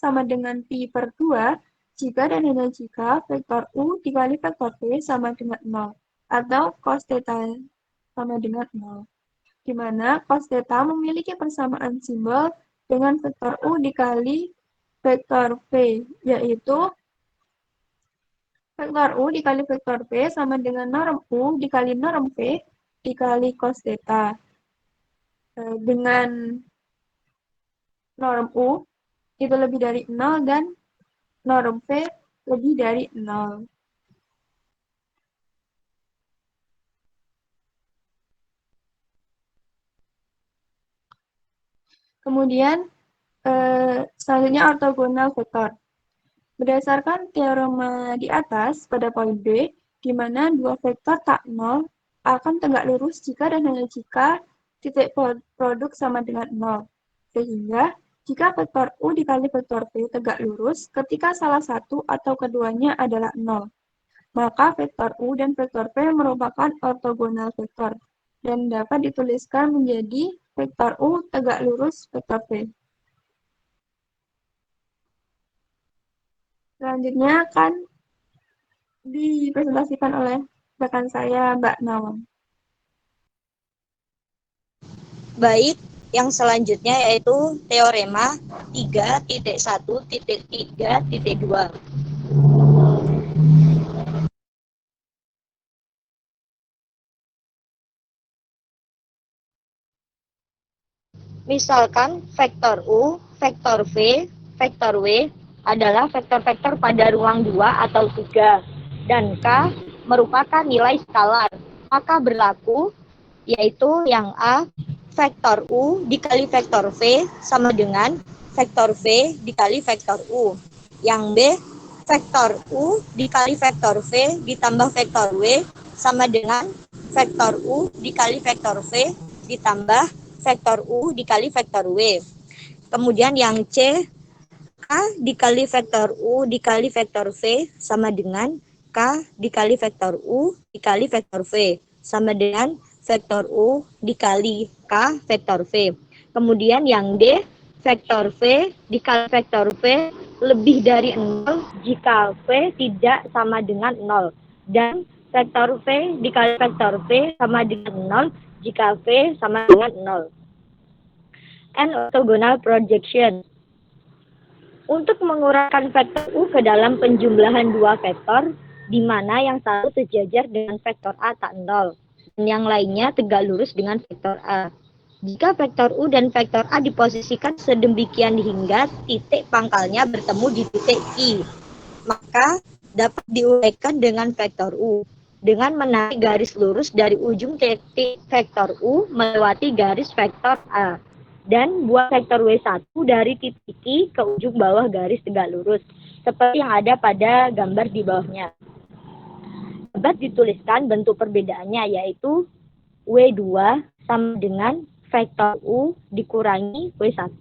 sama dengan pi per 2 jika dan hanya jika vektor U dikali vektor V sama dengan 0, atau cos theta sama dengan 0, di mana cos theta memiliki persamaan simbol dengan vektor U dikali vektor V, yaitu vektor U dikali vektor V sama dengan norm U dikali norm V dikali cos theta. Dengan norm U itu lebih dari 0 dan norm V lebih dari 0. Kemudian selanjutnya ortogonal vektor. Berdasarkan teorema di atas pada poin B, di mana dua vektor tak nol akan tegak lurus jika dan hanya jika titik produk sama dengan 0. Sehingga jika vektor U dikali vektor V tegak lurus ketika salah satu atau keduanya adalah 0, maka vektor U dan vektor V merupakan ortogonal vektor dan dapat dituliskan menjadi vektor U tegak lurus vektor V. Selanjutnya akan dipresentasikan oleh rekan saya, Mbak Nawang. Baik, yang selanjutnya yaitu teorema 3.1.3.2. Misalkan vektor U, vektor V, vektor W adalah vektor-vektor pada ruang 2 atau 3, dan K merupakan nilai skalar. Maka berlaku yaitu yang A, vektor U dikali vektor V sama dengan vektor V dikali vektor U. Yang B, vektor U dikali vektor V ditambah vektor W sama dengan vektor U dikali vektor V ditambah vektor U dikali vektor W. Kemudian yang C, K dikali vektor U dikali vektor V sama dengan K dikali vektor U dikali vektor V sama dengan vektor U dikali K vektor V. Kemudian yang D, vektor V dikali vektor V lebih dari 0 jika V tidak sama dengan 0. Dan vektor V dikali vektor V sama dengan 0 jika V sama dengan 0. And orthogonal projection. Untuk menguraikan vektor U ke dalam penjumlahan dua vektor, di mana yang satu sejajar dengan vektor A tak 0, dan yang lainnya tegak lurus dengan vektor A. Jika vektor U dan vektor A diposisikan sedemikian hingga titik pangkalnya bertemu di titik I, maka dapat diuraikan dengan vektor U dengan menarik garis lurus dari ujung titik vektor U melewati garis vektor A dan buat vektor W1 dari titik I ke ujung bawah garis tegak lurus seperti yang ada pada gambar di bawahnya. Dapat dituliskan bentuk perbedaannya yaitu W2 sama dengan vektor U dikurangi W1.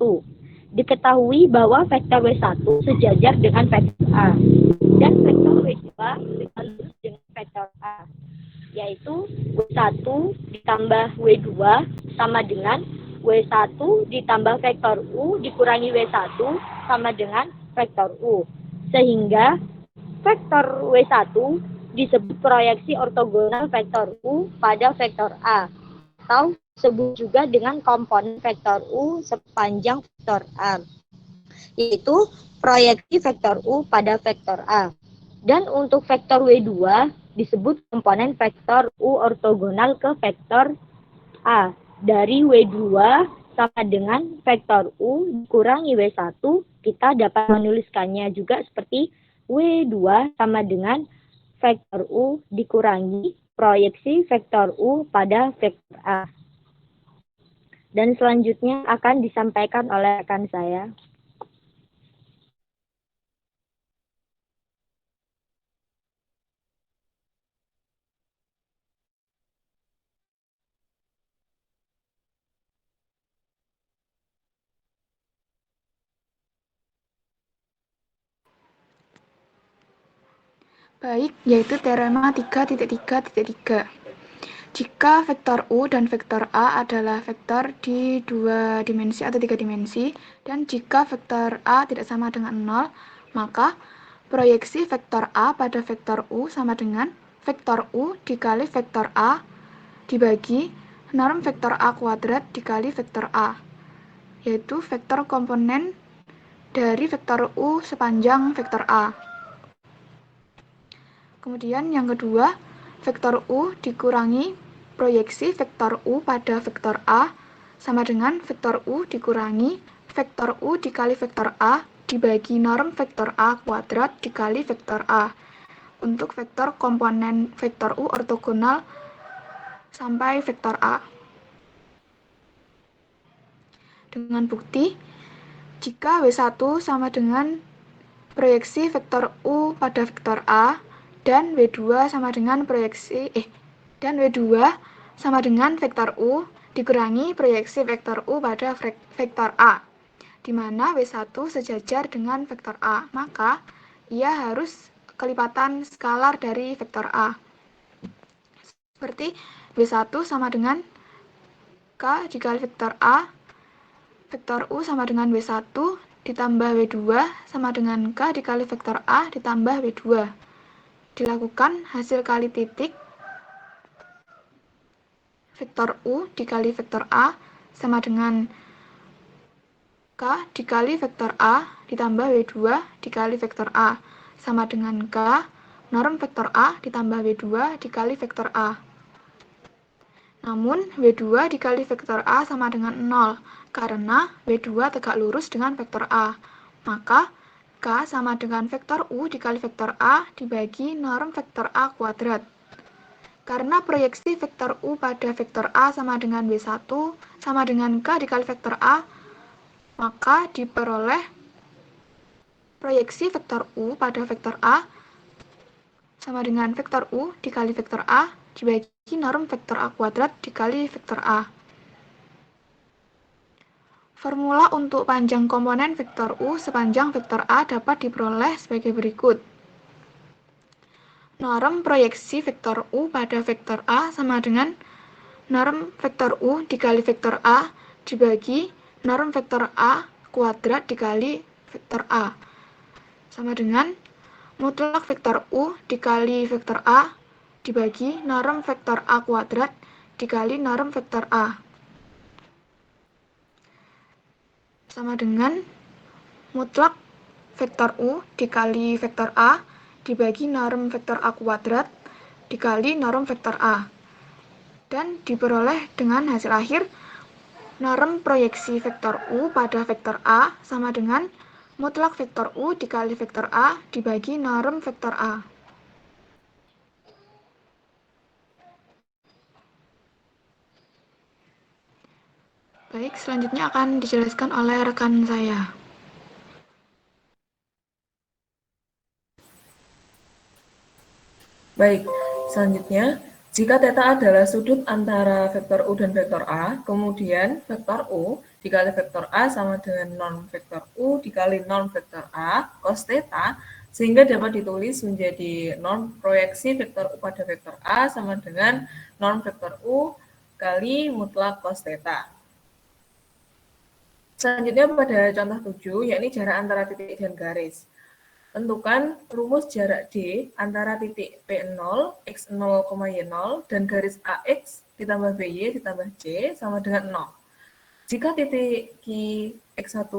Diketahui bahwa vektor W1 sejajar dengan vektor A dan vektor W2 tegak lurus dengan vektor A, yaitu W1 ditambah W2 sama dengan W1 ditambah vektor U dikurangi W1 sama dengan vektor U. Sehingga vektor W1 disebut proyeksi ortogonal vektor U pada vektor A, atau disebut juga dengan komponen vektor U sepanjang vektor A, yaitu proyeksi vektor U pada vektor A. Dan untuk vektor W2 disebut komponen vektor U ortogonal ke vektor A. Dari W2 sama dengan vektor U dikurangi W1, kita dapat menuliskannya juga seperti W2 sama dengan vektor U dikurangi proyeksi vektor U pada vektor A. Dan selanjutnya akan disampaikan oleh rekan saya. Baik, yaitu teorema 3.3.3. Jika vektor U dan vektor A adalah vektor di 2 dimensi atau 3 dimensi, dan jika vektor A tidak sama dengan 0, maka proyeksi vektor A pada vektor U sama dengan vektor U dikali vektor A dibagi norm vektor A kuadrat dikali vektor A, yaitu vektor komponen dari vektor U sepanjang vektor A. Kemudian yang kedua, vektor U dikurangi proyeksi vektor U pada vektor A sama dengan vektor U dikurangi vektor U dikali vektor A dibagi norm vektor A kuadrat dikali vektor A untuk vektor komponen vektor U ortogonal sampai vektor A. Dengan bukti, jika W1 sama dengan proyeksi vektor U pada vektor A dan W2 sama dengan W2 sama dengan vektor U dikurangi proyeksi vektor U pada vektor A, di mana W1 sejajar dengan vektor A, maka ia harus kelipatan skalar dari vektor A. Seperti W1 sama dengan K dikali vektor A, vektor U sama dengan W1 ditambah W2 sama dengan K dikali vektor A ditambah W2. Dilakukan hasil kali titik vektor U dikali vektor A sama dengan K dikali vektor A ditambah W2 dikali vektor A sama dengan K norm vektor A ditambah W2 dikali vektor A. Namun W2 dikali vektor A sama dengan 0 karena W2 tegak lurus dengan vektor A. Maka K sama dengan vektor U dikali vektor A dibagi norm vektor A kuadrat. Karena proyeksi vektor U pada vektor A sama dengan W1 sama dengan K dikali vektor A, maka diperoleh proyeksi vektor U pada vektor A sama dengan vektor U dikali vektor A dibagi norm vektor A kuadrat dikali vektor A. Formula untuk panjang komponen vektor U sepanjang vektor A dapat diperoleh sebagai berikut. Norm proyeksi vektor U pada vektor A sama dengan norm vektor U dikali vektor A dibagi norm vektor A kuadrat dikali vektor A. Sama dengan mutlak vektor U dikali vektor A dibagi norm vektor A kuadrat dikali norm vektor A. Sama dengan mutlak vektor U dikali vektor A dibagi norm vektor A kuadrat dikali norm vektor A. Dan diperoleh dengan hasil akhir norm proyeksi vektor U pada vektor A sama dengan mutlak vektor U dikali vektor A dibagi norm vektor A. Baik, selanjutnya akan dijelaskan oleh rekan saya. Baik, selanjutnya, jika θ adalah sudut antara vektor U dan vektor A, kemudian vektor U dikali vektor A sama dengan norm vektor U dikali norm vektor A cos θ, sehingga dapat ditulis menjadi norm proyeksi vektor U pada vektor A sama dengan norm vektor U kali mutlak cos θ. Selanjutnya pada contoh 7, yakni jarak antara titik dan garis. Tentukan rumus jarak D antara titik P0, X0, Y0 dan garis AX ditambah BY ditambah C sama dengan 0. Jika titik Q X1,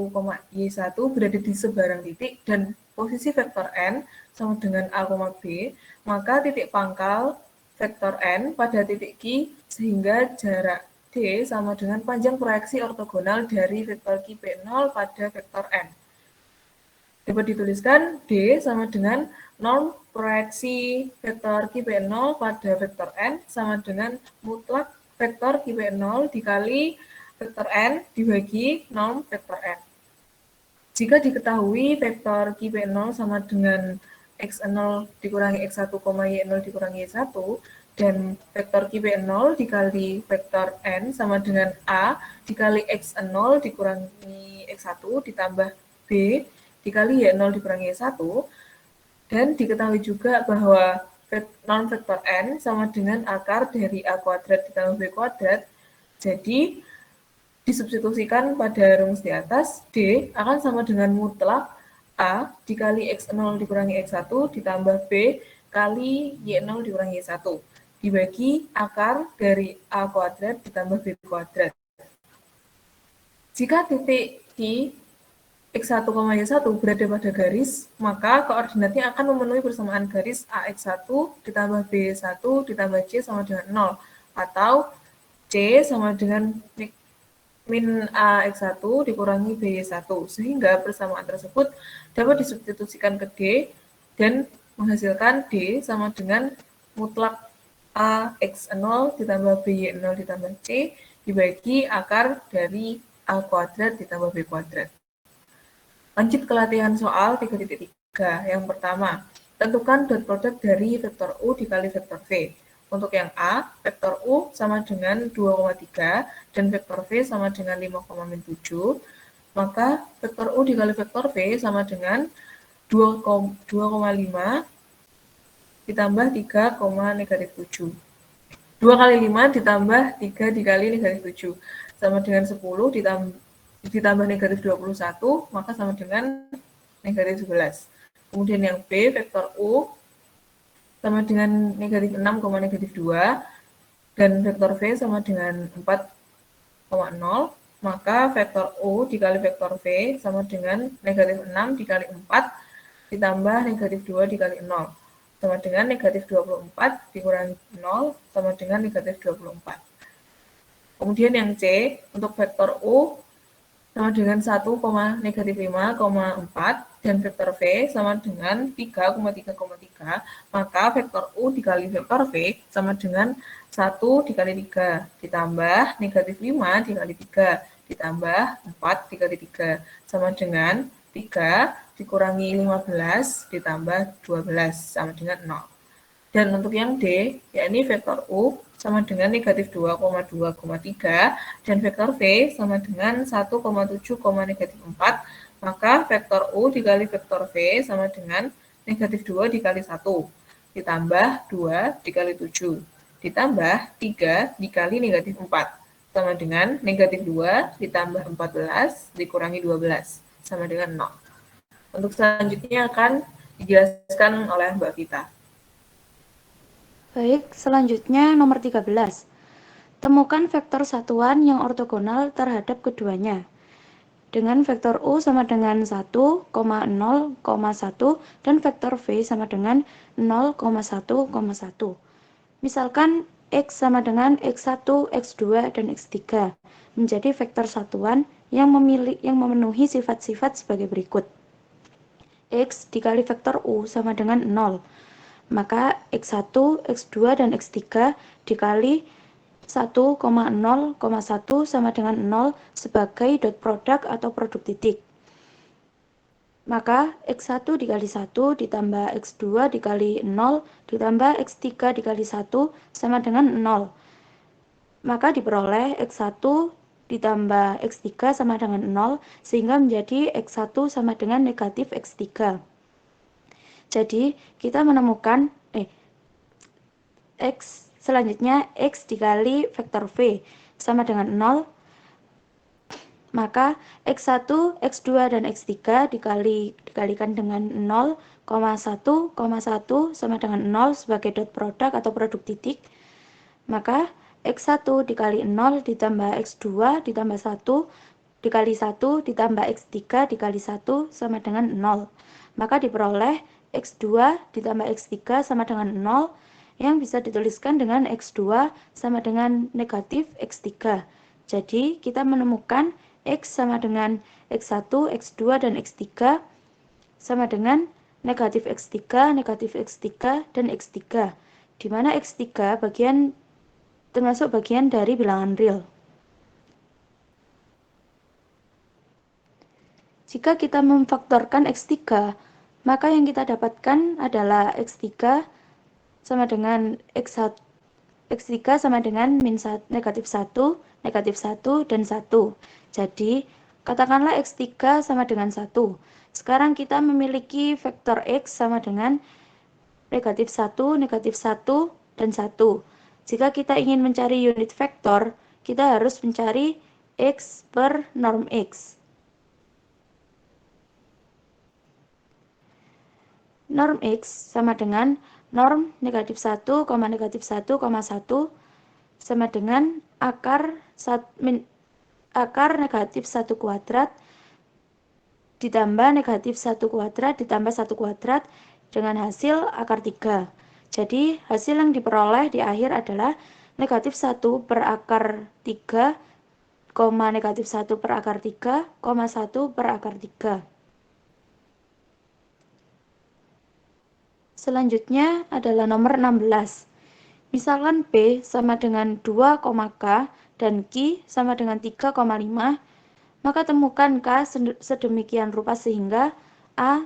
Y1 berada di sebarang titik dan posisi vektor N sama dengan A, B, maka titik pangkal vektor N pada titik Q sehingga jarak D sama dengan panjang proyeksi ortogonal dari vektor Q P0 pada vektor N. Dapat dituliskan D sama dengan norm proyeksi vektor Q0 pada vektor N sama dengan mutlak vektor Q0 dikali vektor N dibagi norm vektor N. Jika diketahui vektor Q0 sama dengan X0 dikurangi X1, Y0 dikurangi Y1, dan vektor Q0 dikali vektor N sama dengan A dikali X0 dikurangi X1 ditambah B dikali Y0 dikurangi Y1, dan diketahui juga bahwa non-vektor n sama dengan akar dari A kuadrat ditambah B kuadrat. Jadi, disubstitusikan pada rumus di atas, D akan sama dengan mutlak A dikali X0 dikurangi X1 ditambah B kali Y0 dikurangi Y1 dibagi akar dari A kuadrat ditambah B kuadrat. Jika titik di X1, Y1 berada pada garis, maka koordinatnya akan memenuhi persamaan garis AX1 ditambah B1 ditambah C sama dengan 0, atau C sama dengan min AX1 dikurangi BY1, sehingga persamaan tersebut dapat disubstitusikan ke D dan menghasilkan D sama dengan mutlak AX0 ditambah BY0 ditambah C dibagi akar dari A kuadrat ditambah B kuadrat. Lanjut ke latihan soal 3.3. Yang pertama, tentukan dot product dari vektor U dikali vektor V. Untuk yang A, vektor U sama dengan 2,3 dan vektor V sama dengan 5,7, maka vektor U dikali vektor V sama dengan 2,5 ditambah 3,-7. 2 kali 5 ditambah 3 dikali -7 sama dengan 10 ditambah -21, maka sama dengan -11. Kemudian yang B, vektor U sama dengan -6, -2, dan vektor V sama dengan 4,0, maka vektor U dikali vektor V sama dengan -6 dikali 4 ditambah -2 dikali 0, sama dengan -24 dikurangi 0 sama dengan -24. Kemudian yang C, untuk vektor U sama dengan 1,-5,4 dan vektor V sama dengan 3,3,3, maka vektor U dikali vektor V sama dengan 1 dikali 3 ditambah -5 dikali 3 ditambah 4 dikali 3 sama dengan 3 dikurangi 15 ditambah 12 sama dengan 0. Dan untuk yang D, yakni vektor U sama dengan -2,2,3 dan vektor V sama dengan 1,7,-4, maka vektor U dikali vektor V sama dengan -2 dikali 1 ditambah 2 dikali 7 ditambah 3 dikali -4 sama dengan -2 ditambah 14 dikurangi 12 sama dengan 0. Untuk selanjutnya akan dijelaskan oleh Mbak Vita. Baik, selanjutnya nomor 13. Temukan vektor satuan yang ortogonal terhadap keduanya. Dengan vektor U sama dengan 1, 0,1 dan vektor V sama dengan 0,1,1. Misalkan X sama dengan X1, X2, dan X3 menjadi vektor satuan yang memenuhi sifat-sifat sebagai berikut. X dikali vektor U sama dengan 0. Maka X1, X2, dan X3 dikali 1,0,1 sama dengan 0 sebagai dot product atau produk titik. Maka X1 dikali 1 ditambah X2 dikali 0 ditambah X3 dikali 1 sama dengan 0. Maka diperoleh X1 ditambah X3 sama dengan 0 sehingga menjadi X1 sama dengan negatif X3. Jadi kita menemukan X selanjutnya X dikali vektor V sama dengan 0, maka X1, X2, dan X3 dikalikan dengan 0,1,1 sama dengan 0 sebagai dot product atau produk titik, maka X1 dikali 0 ditambah X2 ditambah 1 dikali 1 ditambah X3 dikali 1 sama dengan 0. Maka diperoleh X2 ditambah X3 sama dengan 0 yang bisa dituliskan dengan X2 sama dengan negatif X3. Jadi kita menemukan X sama dengan X1, X2, dan X3 sama dengan negatif X3, dan X3, di mana X3 termasuk bagian dari bilangan real. Jika kita memfaktorkan X3, maka yang kita dapatkan adalah X3 sama dengan X1, X3 sama dengan negatif 1, dan 1. Jadi, katakanlah X3 sama dengan 1. Sekarang kita memiliki vektor X sama dengan negatif 1, negatif 1, dan 1. Jika kita ingin mencari unit vektor, kita harus mencari X per norm X. Norm X sama dengan norm negatif 1, negatif 1, 1 sama dengan akar negatif 1 kuadrat ditambah negatif 1 kuadrat ditambah 1 kuadrat dengan hasil akar 3. Jadi hasil yang diperoleh di akhir adalah negatif 1 per akar 3, negatif 1 per akar 3, 1 per akar 3. Selanjutnya adalah nomor 16. Misalkan P sama dengan 2, K dan Q sama dengan 3,5, maka temukan K sedemikian rupa sehingga A,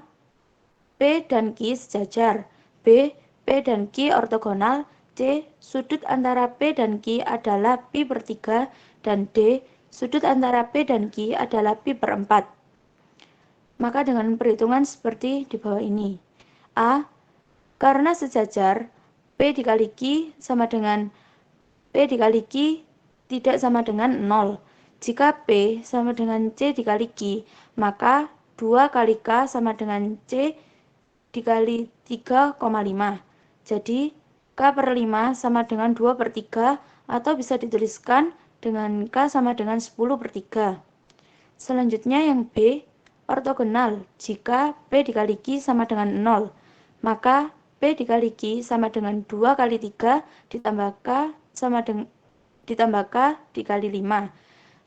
P dan Q sejajar, B, P dan Q ortogonal, C, sudut antara P dan Q adalah pi per 3, dan D, sudut antara P dan Q adalah pi per 4. Maka dengan perhitungan seperti di bawah ini. A, karena sejajar, P dikali Q sama dengan P dikali Q tidak sama dengan 0. Jika P sama dengan C dikali Q, maka 2 kali K sama dengan C dikali 3,5. Jadi, K per 5 sama dengan 2 per 3, atau bisa dituliskan dengan K sama dengan 10 per 3. Selanjutnya yang B, ortogonal. Jika P dikali Q sama dengan 0, maka P dikali Q sama dengan 2 kali 3 ditambah K dikali 5.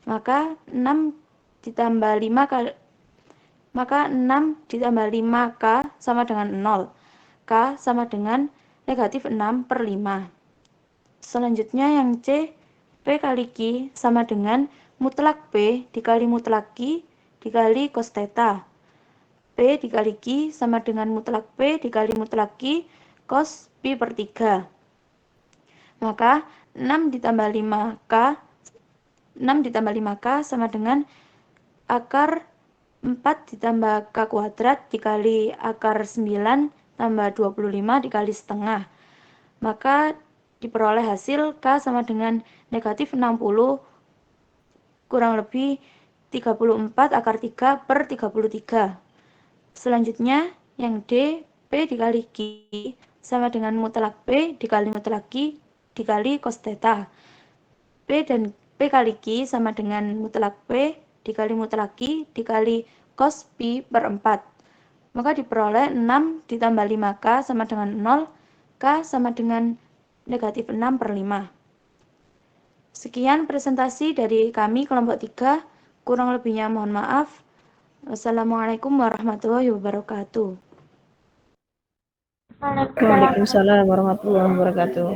Maka 6 ditambah 5 K sama dengan 0. K sama dengan negatif 6 per 5. Selanjutnya yang C, P kali Q sama dengan mutlak P dikali mutlak Q dikali cos theta. P dikali Q sama dengan mutlak P dikali mutlak Q cos pi per 3. Maka 6 ditambah 5K sama dengan akar 4 ditambah K kuadrat dikali akar 9 tambah 25 dikali setengah. Maka diperoleh hasil K sama dengan negatif 60 kurang lebih 34 akar 3 per 33. Selanjutnya yang D, P dikali Q sama dengan mutlak P dikali mutlak Q dikali cos theta. P kali Q sama dengan mutlak P dikali mutlak Q dikali cos pi per 4. Maka diperoleh 6 ditambah 5K sama dengan 0, K sama dengan negatif 6 per 5. Sekian presentasi dari kami kelompok 3. Kurang lebihnya mohon maaf. Wassalamualaikum warahmatullahi wabarakatuh. Waalaikumsalam warahmatullahi wabarakatuh.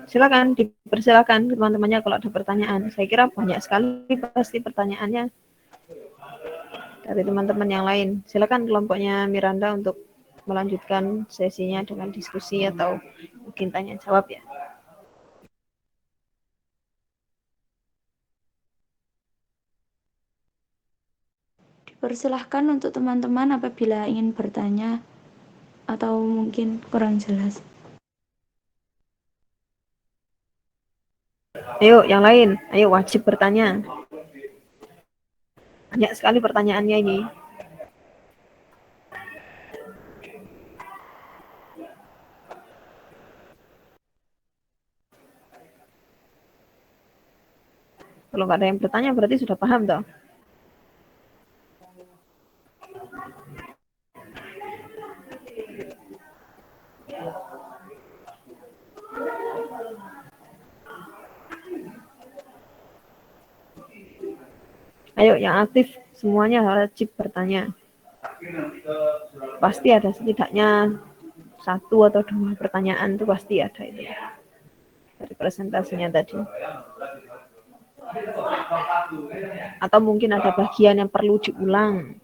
Silakan dipersilakan teman-temannya kalau ada pertanyaan. Saya kira banyak sekali pasti pertanyaannya dari teman-teman yang lain. Silakan kelompoknya Miranda untuk melanjutkan sesinya dengan diskusi atau mungkin tanya jawab ya. Dipersilahkan untuk teman-teman apabila ingin bertanya atau mungkin kurang jelas. Ayo yang lain, ayo wajib bertanya. Banyak sekali pertanyaannya ini. Kalau nggak ada yang bertanya berarti sudah paham toh. Ayo yang aktif semuanya wajib bertanya. Pasti ada setidaknya 1 atau 2 pertanyaan tuh pasti ada itu dari presentasinya tadi. Atau mungkin ada bagian yang perlu diulang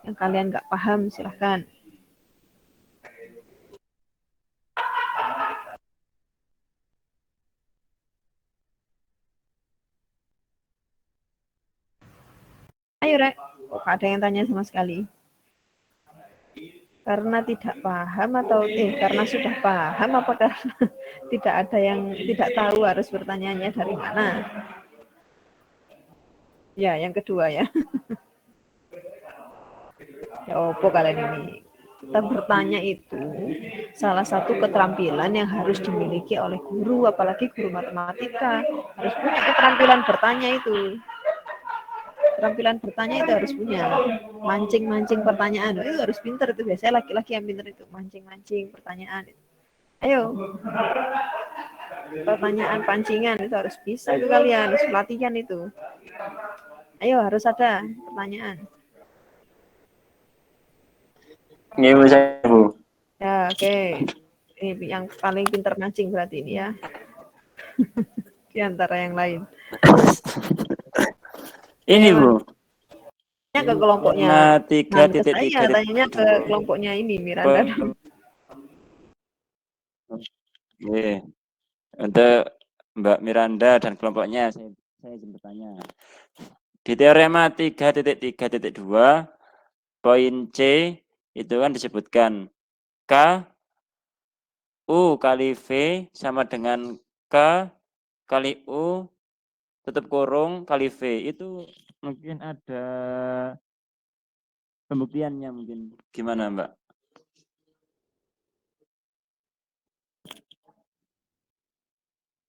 yang kalian nggak paham, silahkan. Rek? Kok ada yang tanya sama sekali? Karena tidak paham atau karena sudah paham apa karena tidak ada yang tidak tahu harus bertanyanya dari mana? Ya, yang kedua ya. Ya opo kalian ini? Kita bertanya itu salah satu keterampilan yang harus dimiliki oleh guru, apalagi guru matematika. Harus punya keterampilan bertanya itu. Keterampilan bertanya itu harus punya. Mancing-mancing pertanyaan itu harus pinter itu. Biasanya laki-laki yang pinter itu mancing-mancing pertanyaan. Ayo, pertanyaan pancingan itu harus bisa itu kalian, harus latihan itu. Ayo, harus ada pertanyaan. Iya, Bu, Bu. Ya, oke. Ini yang paling pintar mancing berarti ini ya. Di antara yang lain. Ini, Bu. Tanya ke kelompoknya. Nah, 3.3. Saya tanyanya ke kelompoknya ini, Miranda. Oke. Untuk Mbak Miranda dan kelompoknya, saya bertanya. Di teorema 3.3.2, poin C itu kan disebutkan K U kali V sama dengan K kali U tutup kurung kali V. Itu mungkin ada pembuktiannya mungkin. Gimana, Mbak?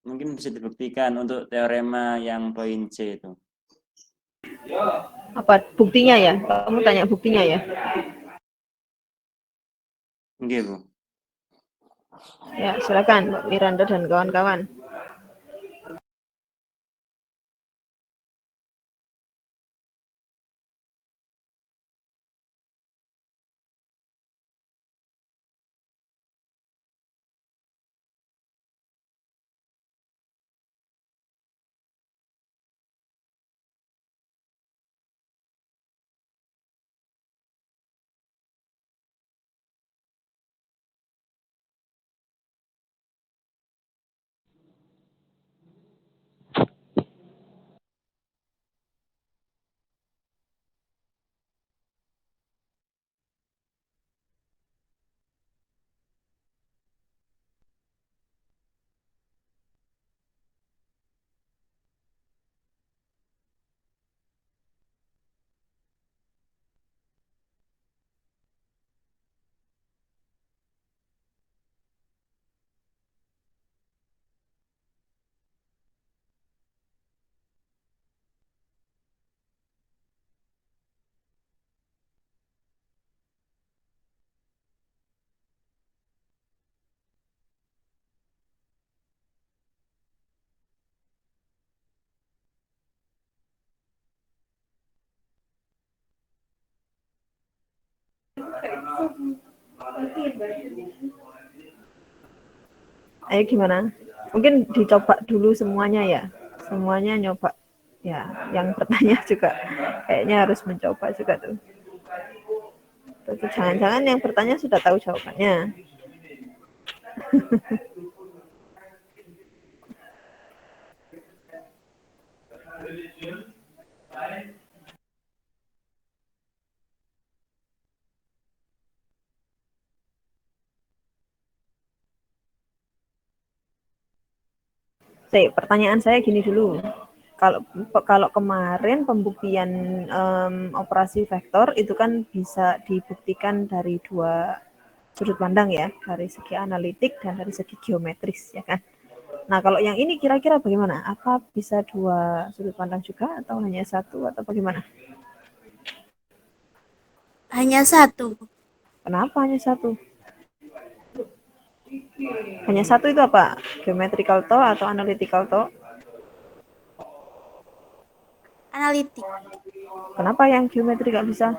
Mungkin bisa dibuktikan untuk teorema yang poin C itu. Apa buktinya ya? Kamu tanya buktinya ya? Oke, Bu. Ya, silakan Mbak Miranda dan kawan-kawan. Ayo gimana? Mungkin dicoba dulu semuanya ya. Semuanya nyoba. Ya, yang bertanya juga kayaknya harus mencoba juga tuh. Jangan-jangan yang bertanya sudah tahu jawabannya. Pertanyaan saya gini dulu. Kalau kemarin pembuktian operasi vektor itu kan bisa dibuktikan dari dua sudut pandang ya, dari segi analitik dan dari segi geometris ya kan. Nah kalau yang ini kira-kira bagaimana? Apa bisa dua sudut pandang juga atau hanya satu atau bagaimana? Hanya satu. Kenapa hanya satu? Hanya satu itu apa? Geometrical to atau analytical to? Analitik. Kenapa yang geometri nggak bisa?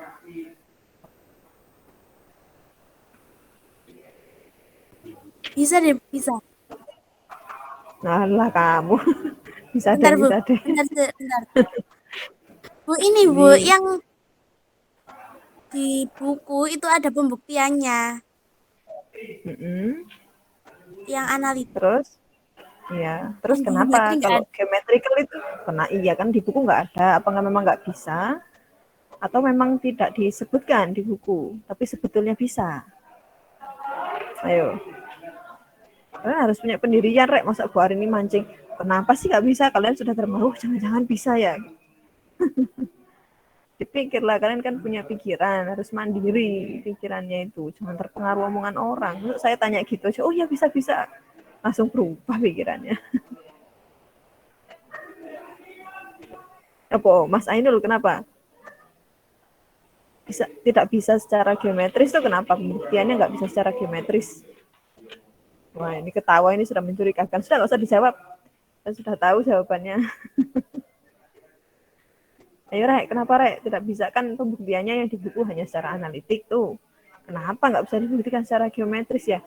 Bisa deh, bisa. Nah lah kamu. Bisa Bentar, deh, Bu. bisa deh. Bentar. Bu, ini Bu, yang di buku itu ada pembuktiannya. Yang analitik. Terus? Ya, terus Yang kenapa geometri kalau geometrical itu? Karena iya kan di buku nggak ada, apa nggak memang nggak bisa? Atau memang tidak disebutkan di buku, tapi sebetulnya bisa? Ayo. Kalian harus punya pendirian, Rek. Masa Bu Arini mancing, kenapa sih nggak bisa? Kalian sudah termaruh, jangan-jangan bisa ya. Dipikirlah, kalian kan punya pikiran, harus mandiri pikirannya itu. Jangan terpengaruh omongan orang. Terus saya tanya gitu aja, oh ya bisa-bisa. Langsung berubah pikirannya. Apa, Mas Ainul, kenapa? Tidak bisa secara geometris itu kenapa? Pembuktiannya nggak bisa secara geometris. Wah, ini ketawa, ini sudah mencurigakan. Sudah, nggak usah dijawab. Saya sudah tahu jawabannya. Ayo, Rek, kenapa, Rek? Tidak bisa, kan pembuktiannya yang di buku hanya secara analitik tuh. Kenapa nggak bisa dibuktikan secara geometris ya?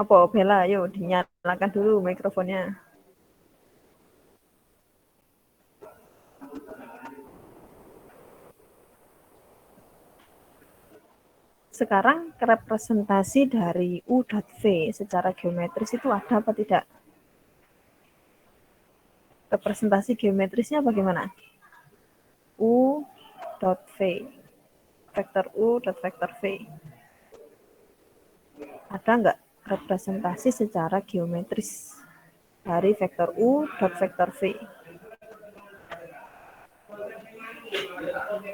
Apa, Bella? Ayo, dinyalakan dulu mikrofonnya. Sekarang representasi dari U.V secara geometris itu ada apa tidak? Representasi geometrisnya bagaimana? U.V, vektor U dot vektor V. Ada nggak representasi secara geometris dari vektor U dot vektor V?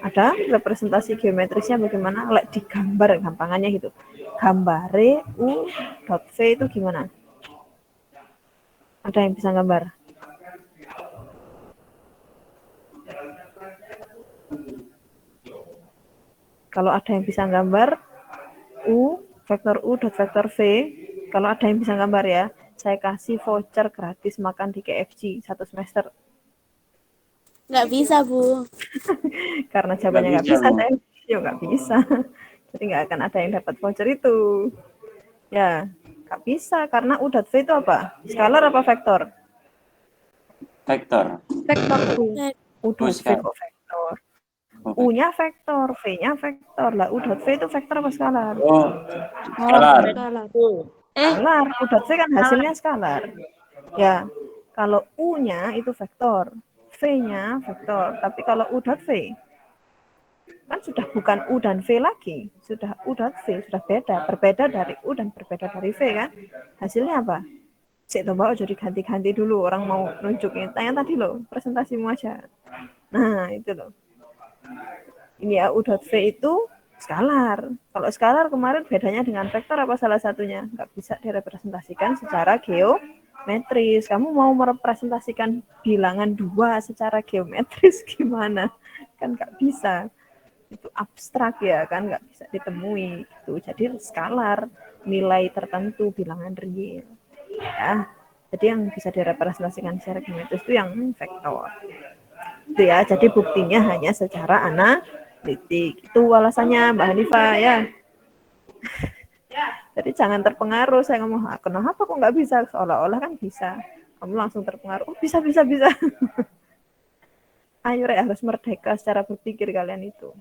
Ada representasi geometrisnya bagaimana? Lek digambar gampangannya gitu. Gambare U dot V itu gimana? Ada yang bisa gambar? Kalau ada yang bisa gambar vektor U dot vektor V, kalau ada yang bisa gambar ya, saya kasih voucher gratis makan di KFC 1 semester. Nggak bisa, Bu. Karena jawabannya nggak bisa, Bu. saya nggak bisa. Jadi nggak akan ada yang dapat voucher itu. Ya, nggak bisa karena U dot V itu apa? Skalar apa vektor? Vektor. Vektor U. U dot V kok vektor? U-nya vektor, V-nya vektor. Lah U dot V itu vektor apa skalar? Oh, skalar. Skalar. Skalar. U dot V kan hasilnya skalar. Ya, kalau U-nya itu vektor, V-nya vektor. Tapi kalau U dot V kan sudah bukan U dan V lagi, sudah U dot V, sudah beda, berbeda dari U dan berbeda dari V kan. Hasilnya apa? Cek coba jadi ganti-ganti dulu, orang mau nunjukin. Tanya tadi loh, presentasimu aja. Nah, itu loh. Ini ya, U dot V itu skalar. Kalau skalar kemarin bedanya dengan vektor apa salah satunya? Nggak bisa direpresentasikan secara geometris. Kamu mau merepresentasikan bilangan 2 secara geometris gimana? Kan nggak bisa. Itu abstrak ya kan, nggak bisa ditemui gitu. Jadi skalar, nilai tertentu bilangan real ya. Jadi yang bisa direpresentasikan secara geometris itu yang vektor itu ya. Jadi buktinya hanya secara analitik. Itu alasannya Mbak Hanifah ya. Jadi jangan terpengaruh saya ngomong, kenapa kok nggak bisa, seolah-olah kan bisa. Kamu langsung terpengaruh, oh bisa. Ayo, Rek, harus merdeka secara berpikir kalian itu.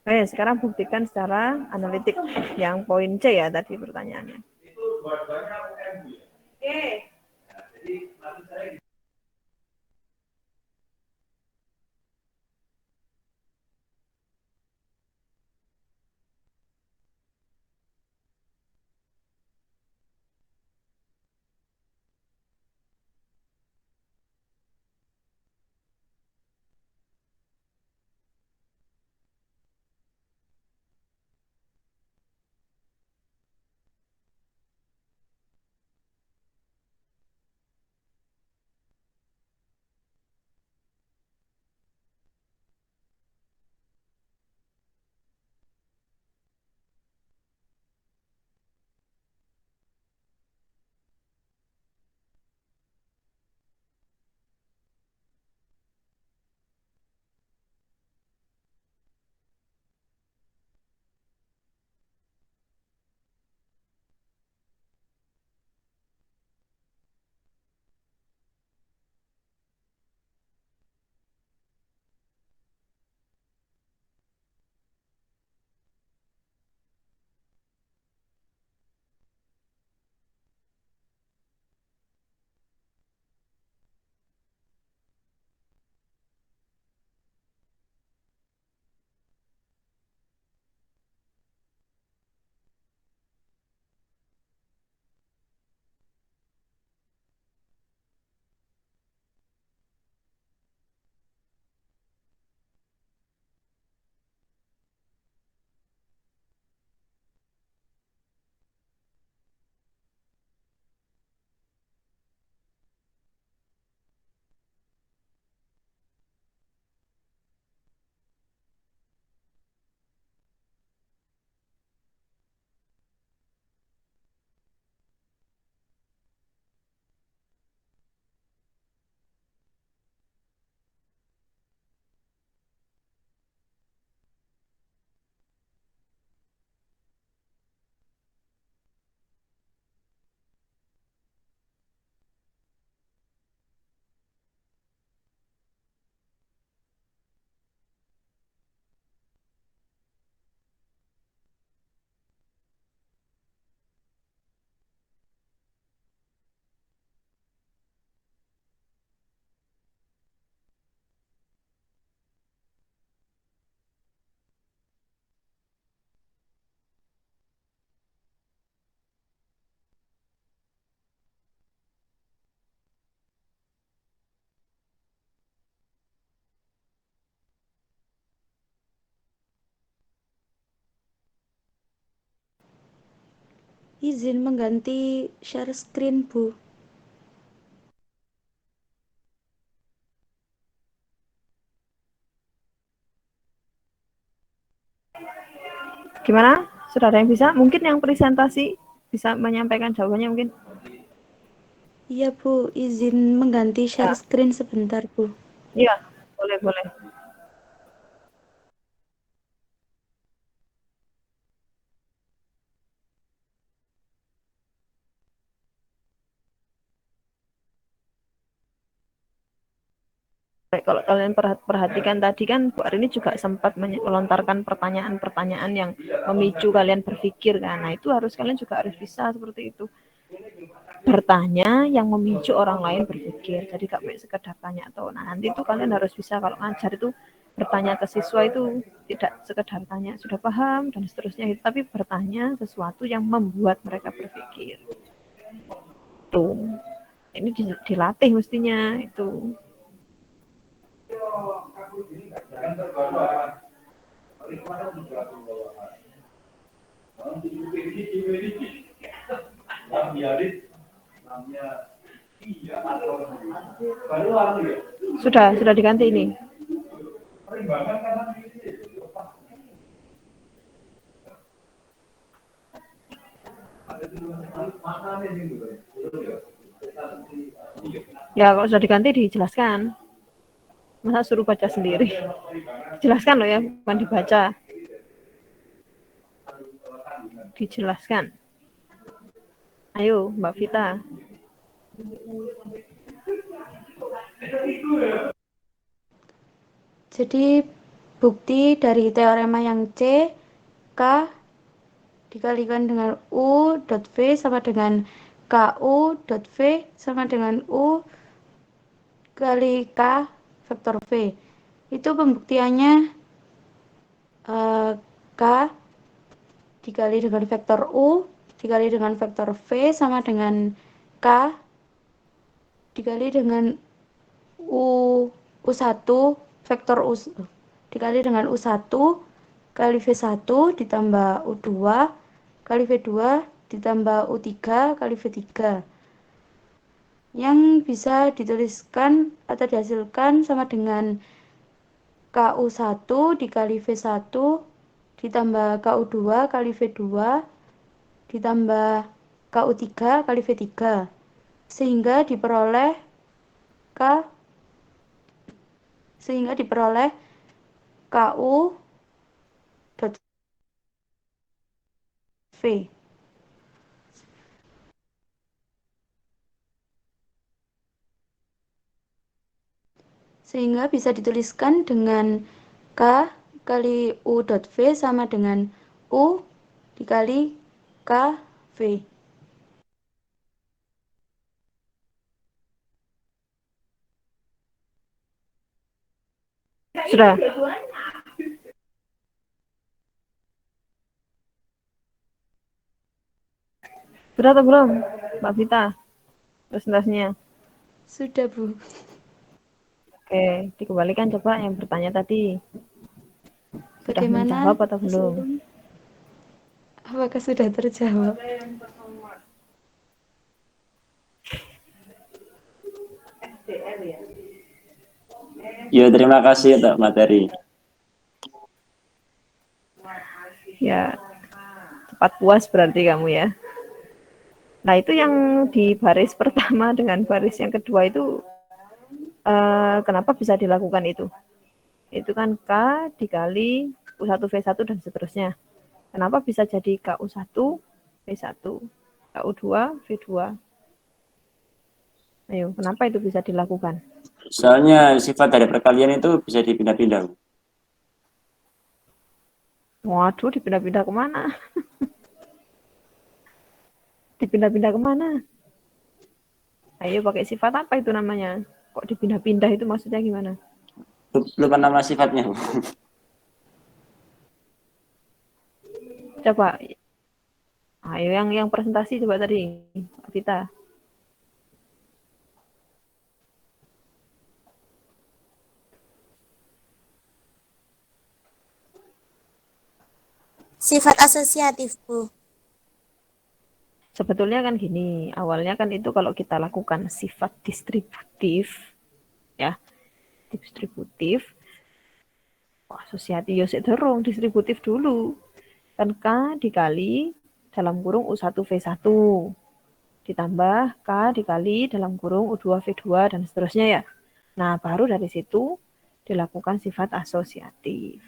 Oke, sekarang buktikan secara analitik. Yang poin C ya tadi pertanyaannya. Oke. Izin mengganti share screen, Bu. Gimana? Sudah ada yang bisa? Mungkin yang presentasi bisa menyampaikan jawabannya mungkin. Iya, Bu. Izin mengganti share Ya, screen sebentar, Bu. iya, boleh, boleh. Kalau kalian perhatikan tadi kan Bu Arini juga sempat melontarkan pertanyaan-pertanyaan yang memicu kalian berpikir kan. Nah, itu kalian juga harus bisa seperti itu. Bertanya yang memicu orang lain berpikir. Jadi gak sekedar tanya atau nah nanti itu kalian harus bisa kalau ngajar itu bertanya ke siswa itu tidak sekedar tanya sudah paham dan seterusnya itu, tapi bertanya sesuatu yang membuat mereka berpikir. Tuh. Ini dilatih mestinya itu. Sudah diganti ini. Ya kalau sudah diganti dijelaskan. Masa suruh baca sendiri? Jelaskan loh ya, bukan dibaca. Dijelaskan. Ayo Mbak Vita. Jadi bukti dari teorema yang C, K dikalikan dengan U dot V sama dengan KU dot V sama dengan U kali K vektor V. Itu pembuktiannya K dikali dengan vektor U dikali dengan vektor V sama dengan K dikali dengan U1 vektor U dikali dengan U1 kali V1 ditambah U2 kali V2 ditambah U3 kali V3 yang bisa dituliskan atau dihasilkan sama dengan KU1 dikali V1 ditambah KU2 kali V2 ditambah KU3 kali V3 sehingga diperoleh KU dot V. Sehingga bisa dituliskan dengan K kali U dot V sama dengan U dikali K V. Sudah. Sudah atau belum Mbak Vita presentasinya? Sudah, Bu. Oke, dikembalikan coba yang bertanya tadi. Sudah Bagaimana menjawab atau belum? Apakah sudah terjawab? Ya, terima kasih untuk materi. Ya, cepat puas berarti kamu ya. Nah, itu yang di baris pertama dengan baris yang kedua itu kenapa bisa dilakukan itu? Itu kan K dikali U1 V1 dan seterusnya. Kenapa bisa jadi KU1 V1, KU2 V2? Ayo, kenapa itu bisa dilakukan? Soalnya sifat dari perkalian itu bisa dipindah-pindah. Waduh, dipindah-pindah kemana? Dipindah-pindah kemana? Ayo pakai sifat apa itu namanya? Kok dipindah-pindah itu maksudnya gimana? Lupa nama sifatnya. Coba, ayo yang presentasi coba tadi, Vita. Sifat asosiatif, Bu. Sebetulnya kan gini, awalnya kan itu kalau kita lakukan sifat distributif, ya, distributif, asosiatif, ya dorong distributif dulu. Kan K dikali dalam kurung U1V1 ditambah K dikali dalam kurung U2V2 dan seterusnya ya. Nah, baru dari situ dilakukan sifat asosiatif.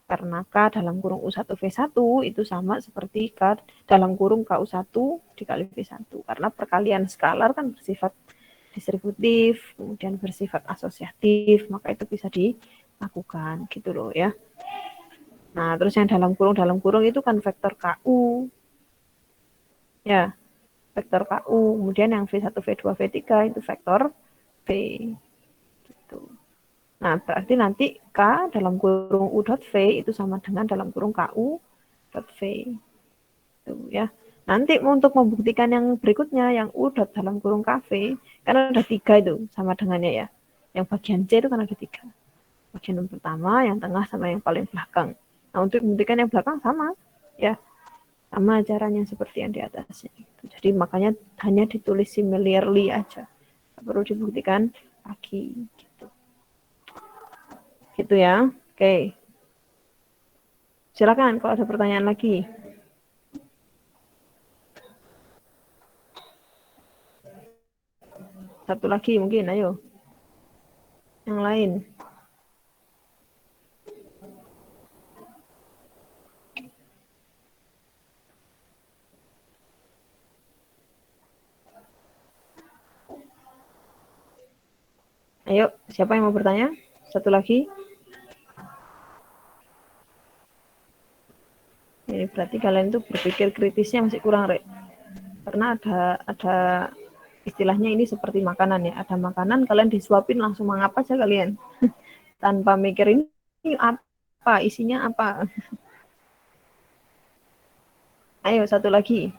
Karena K dalam kurung U1V1 itu sama seperti K dalam kurung KU1 dikali V1. Karena perkalian skalar kan bersifat distributif, kemudian bersifat asosiatif, maka itu bisa dilakukan gitu loh ya. Nah, terus yang dalam kurung itu kan vektor KU. Ya, vektor KU. Kemudian yang V1, V2, V3 itu vektor V. Gitu. Nah, berarti nanti K dalam kurung U dot V itu sama dengan dalam kurung KU dot V. Itu ya. Nanti untuk membuktikan yang berikutnya, yang U dot dalam kurung KV, kan ada 3 itu sama dengannya ya. Yang bagian C itu kan ada 3. Bagian yang pertama, yang tengah, sama yang paling belakang. Nah, untuk membuktikan yang belakang sama, ya. Sama caranya seperti yang di atasnya. Jadi makanya hanya ditulis similarly aja. Tidak perlu dibuktikan lagi. Gitu ya. Oke. Silakan kalau ada pertanyaan lagi. Satu lagi mungkin, ayo. Yang lain. Ayo, siapa yang mau bertanya? Satu lagi. Ini berarti kalian tuh berpikir kritisnya masih kurang, Rek. Karena ada istilahnya ini seperti makanan ya. Ada makanan kalian disuapin langsung mangap aja kalian. Tanpa mikir ini apa, isinya apa. Ayo, satu lagi.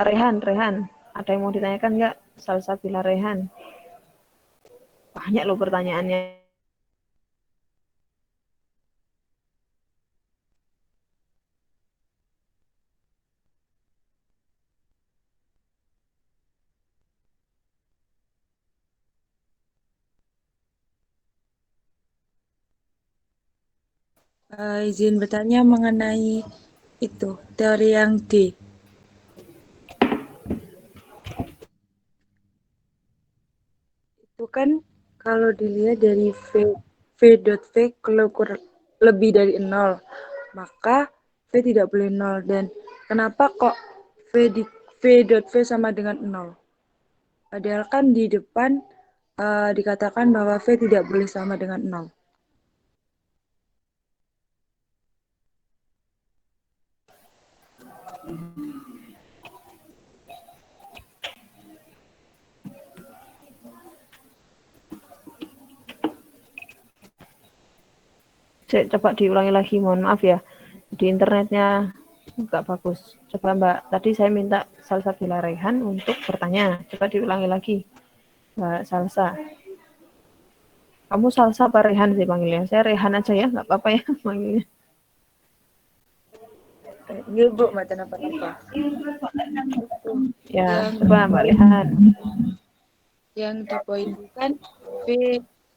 Rehan, ada yang mau ditanyakan nggak? Salsabila Rehan. Banyak loh pertanyaannya. Izin bertanya mengenai itu, teori yang D. Itu kan kalau dilihat dari V dot V kalau lebih dari 0, maka V tidak boleh 0. Dan kenapa kok V dot V sama dengan 0? Padahal kan di depan dikatakan bahwa V tidak boleh sama dengan 0. Coba diulangi lagi, mohon maaf ya. Di internetnya nggak bagus. Coba Mbak, tadi saya minta Salsabila Rehan untuk bertanya. Coba diulangi lagi, Mbak Salsa. Kamu Salsa apa Rehan sih panggilnya? Saya Rehan aja ya, nggak apa-apa ya panggilnya. Ini Bu, macam apa-apa. Ya, Yang coba Mbak Rehan. di poin B kan V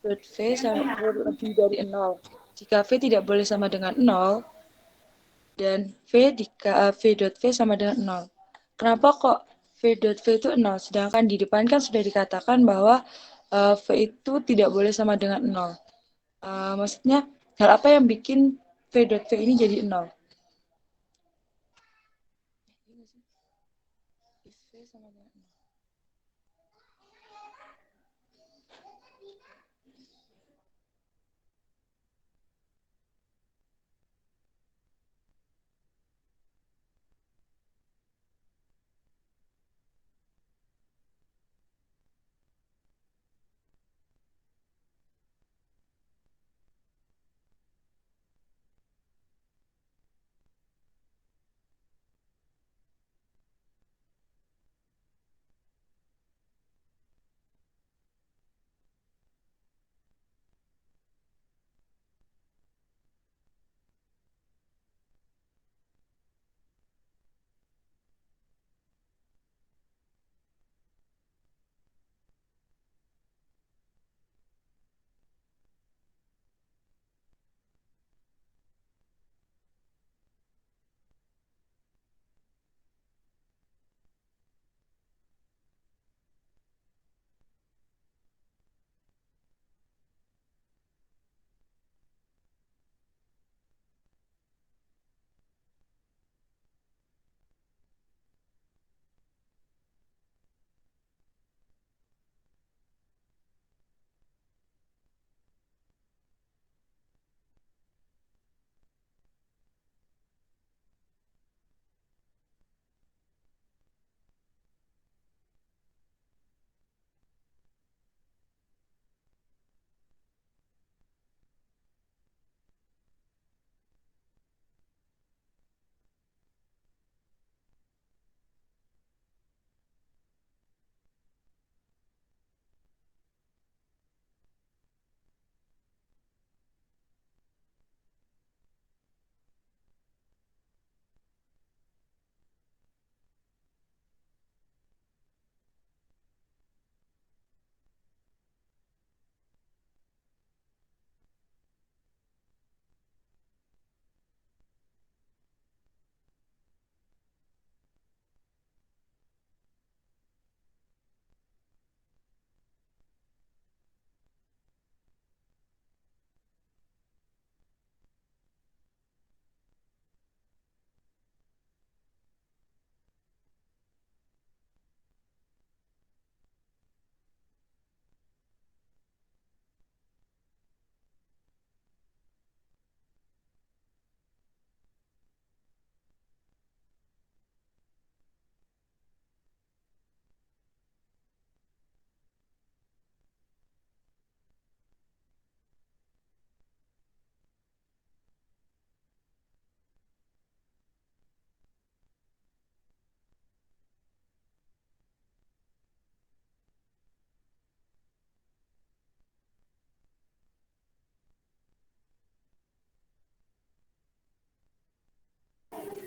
dot V sama lebih dari 0. Jika V tidak boleh sama dengan 0, dan V dot V sama dengan 0. Kenapa kok V dot V itu 0? Sedangkan di depan kan sudah dikatakan bahwa V itu tidak boleh sama dengan 0. Maksudnya, hal apa yang bikin V dot V ini jadi 0? V sama dengan 0.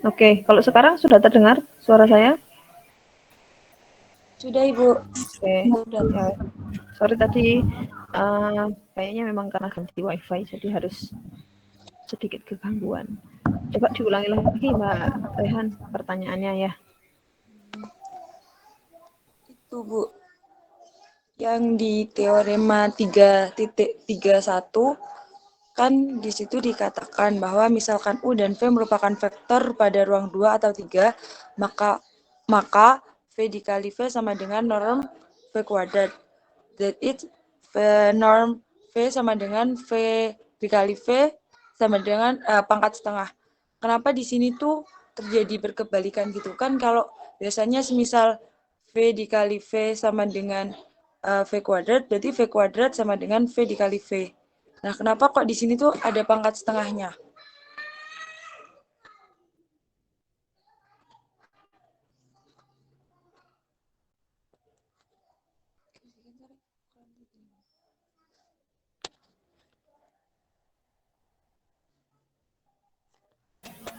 Oke, kalau sekarang sudah terdengar suara saya? Sudah, Ibu. Oke, ya. Sorry tadi kayaknya memang karena ganti wifi jadi harus sedikit kegangguan. Coba diulangi lagi Mbak Rehan pertanyaannya ya. Itu, Bu. Yang di teorema 3.31 kan di situ dikatakan bahwa misalkan U dan V merupakan vektor pada ruang 2 atau 3, maka V dikali V sama dengan norm V kuadrat. That is, norm V sama dengan V dikali V sama dengan pangkat setengah. Kenapa di sini tuh terjadi berkebalikan gitu kan? Kalau biasanya semisal V dikali V sama dengan V kuadrat, berarti V kuadrat sama dengan V dikali V. Nah, kenapa kok di sini tuh ada pangkat setengahnya?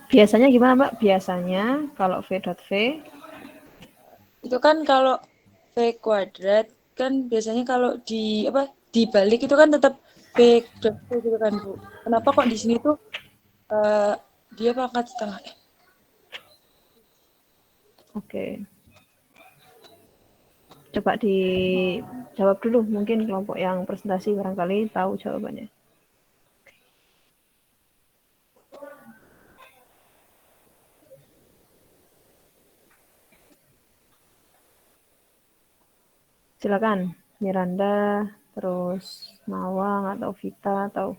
Biasanya gimana Mbak? Biasanya kalau V dot V Itu kan kalau V kuadrat kan biasanya kalau dibalik itu kan tetap V dot V gitu kan, Bu. Kenapa kok di sini tuh dia pangkat setengah? oke. Coba dijawab dulu, mungkin kelompok yang presentasi barangkali tahu jawabannya. Silakan Miranda, terus Mawang atau Vita atau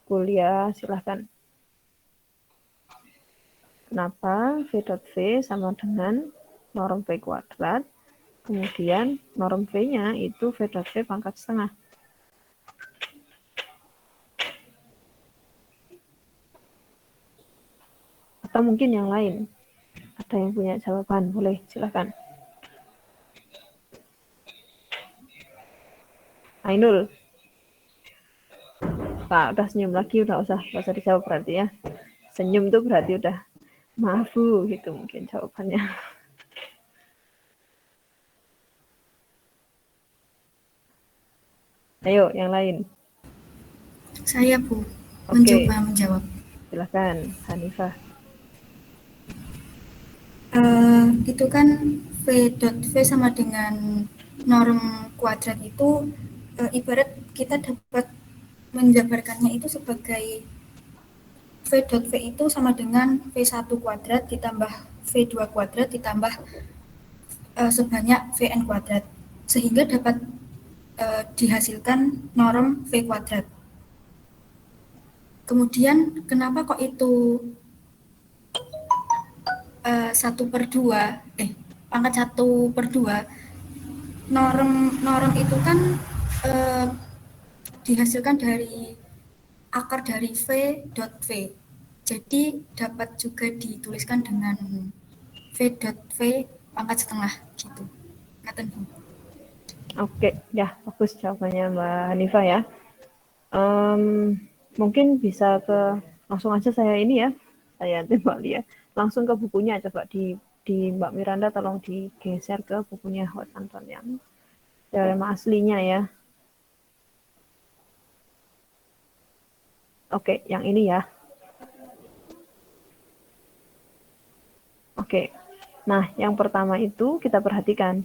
kuliah, silakan. Kenapa V dot V sama dengan norm V kuadrat, kemudian norm V-nya itu V dot V pangkat setengah. Atau mungkin yang lain, ada yang punya jawaban, boleh silakan. Ainul. Pak, udah senyum lagi, udah usah dijawab berarti ya. Senyum tuh berarti udah maaf Bu, gitu mungkin jawabannya. Ayo, yang lain. Saya, Bu, Oke, mencoba menjawab. silakan Hanifah. Itu kan V dot V sama dengan norm kuadrat itu ibarat kita dapat menjabarkannya itu sebagai V dot V itu sama dengan V1 kuadrat ditambah V2 kuadrat ditambah sebanyak Vn kuadrat. Sehingga dapat dihasilkan norm V kuadrat. Kemudian kenapa kok itu 1/2 pangkat 1/2 norm itu kan dihasilkan dari akar dari V dot V. Jadi dapat juga dituliskan dengan V dot V pangkat setengah gitu. Ngaten Bu. Oke, ya bagus jawabannya Mbak Hanifah ya. Mungkin bisa langsung aja saya ini ya, saya tembak ya. Langsung ke bukunya, coba di Mbak Miranda tolong digeser ke bukunya Hot Anton yang teorema aslinya ya. Oke, yang ini ya. Oke, nah yang pertama itu kita perhatikan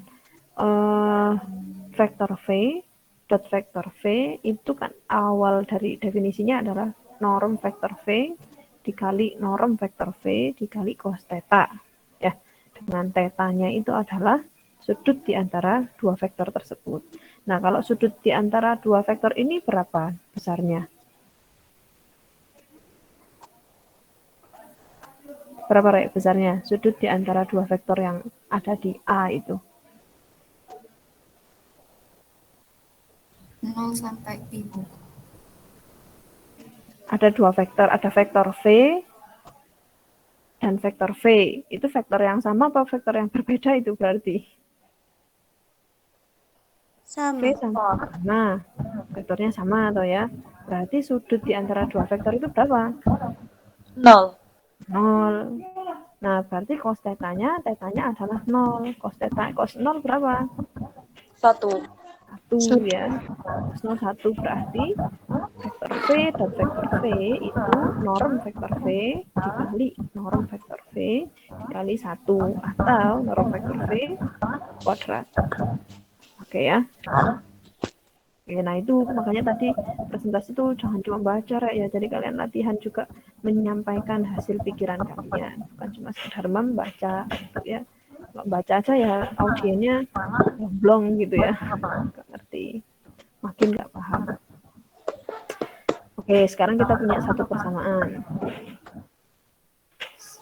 vektor V dot vektor V itu kan awal dari definisinya adalah norm vektor V dikali norm vektor V dikali cos theta ya, dengan tetanya itu adalah sudut di antara dua vektor tersebut. Nah, kalau sudut di antara dua vektor ini berapa besarnya? Berapa Rek besarnya sudut di antara dua vektor yang ada di A itu? 0 sampai pi. Ada dua vektor, ada vektor V dan vektor V. Itu vektor yang sama apa vektor yang berbeda itu berarti? Sama. V sama. Nah, vektornya sama atau ya? Berarti sudut di antara dua vektor itu berapa? 0. 0. Nah, berarti cos tetanya adalah 0. Cos 0 berapa? 1. 1 ya. Cos 0 1 berarti vektor V dot vektor V itu norm vektor V dikali norm vektor V dikali 1 atau norm vektor V kuadrat. Oke ya. Oke, nah itu makanya tadi presentasi itu jangan cuma baca ya. Jadi kalian latihan juga menyampaikan hasil pikiran kalian, bukan cuma sekedar membaca gitu ya. Kalau baca aja ya audiennya blong gitu ya, nggak ngerti, makin nggak paham. Oke, sekarang kita punya satu persamaan.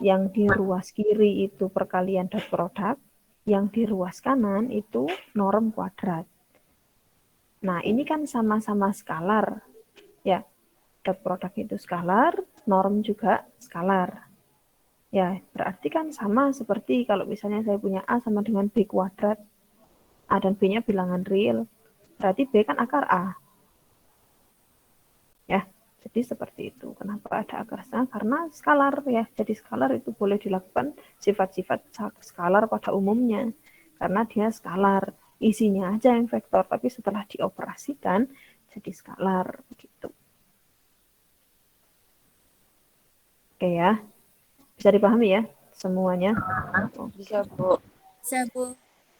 Yang di ruas kiri itu perkalian dot produk, yang di ruas kanan itu norm kuadrat. Nah, ini kan sama-sama skalar. Ya, dot produk itu skalar, norm juga skalar. Ya, berarti kan sama seperti kalau misalnya saya punya A sama dengan B kuadrat. A dan B-nya bilangan real. Berarti B kan akar A. Ya, jadi seperti itu. Kenapa ada akar A? Karena skalar ya. Jadi skalar itu boleh dilakukan sifat-sifat skalar pada umumnya. Karena dia skalar. Isinya aja yang vektor, tapi setelah dioperasikan jadi skalar gitu. Oke ya. Bisa dipahami ya semuanya? Bisa, Bu. Bisa, Bu.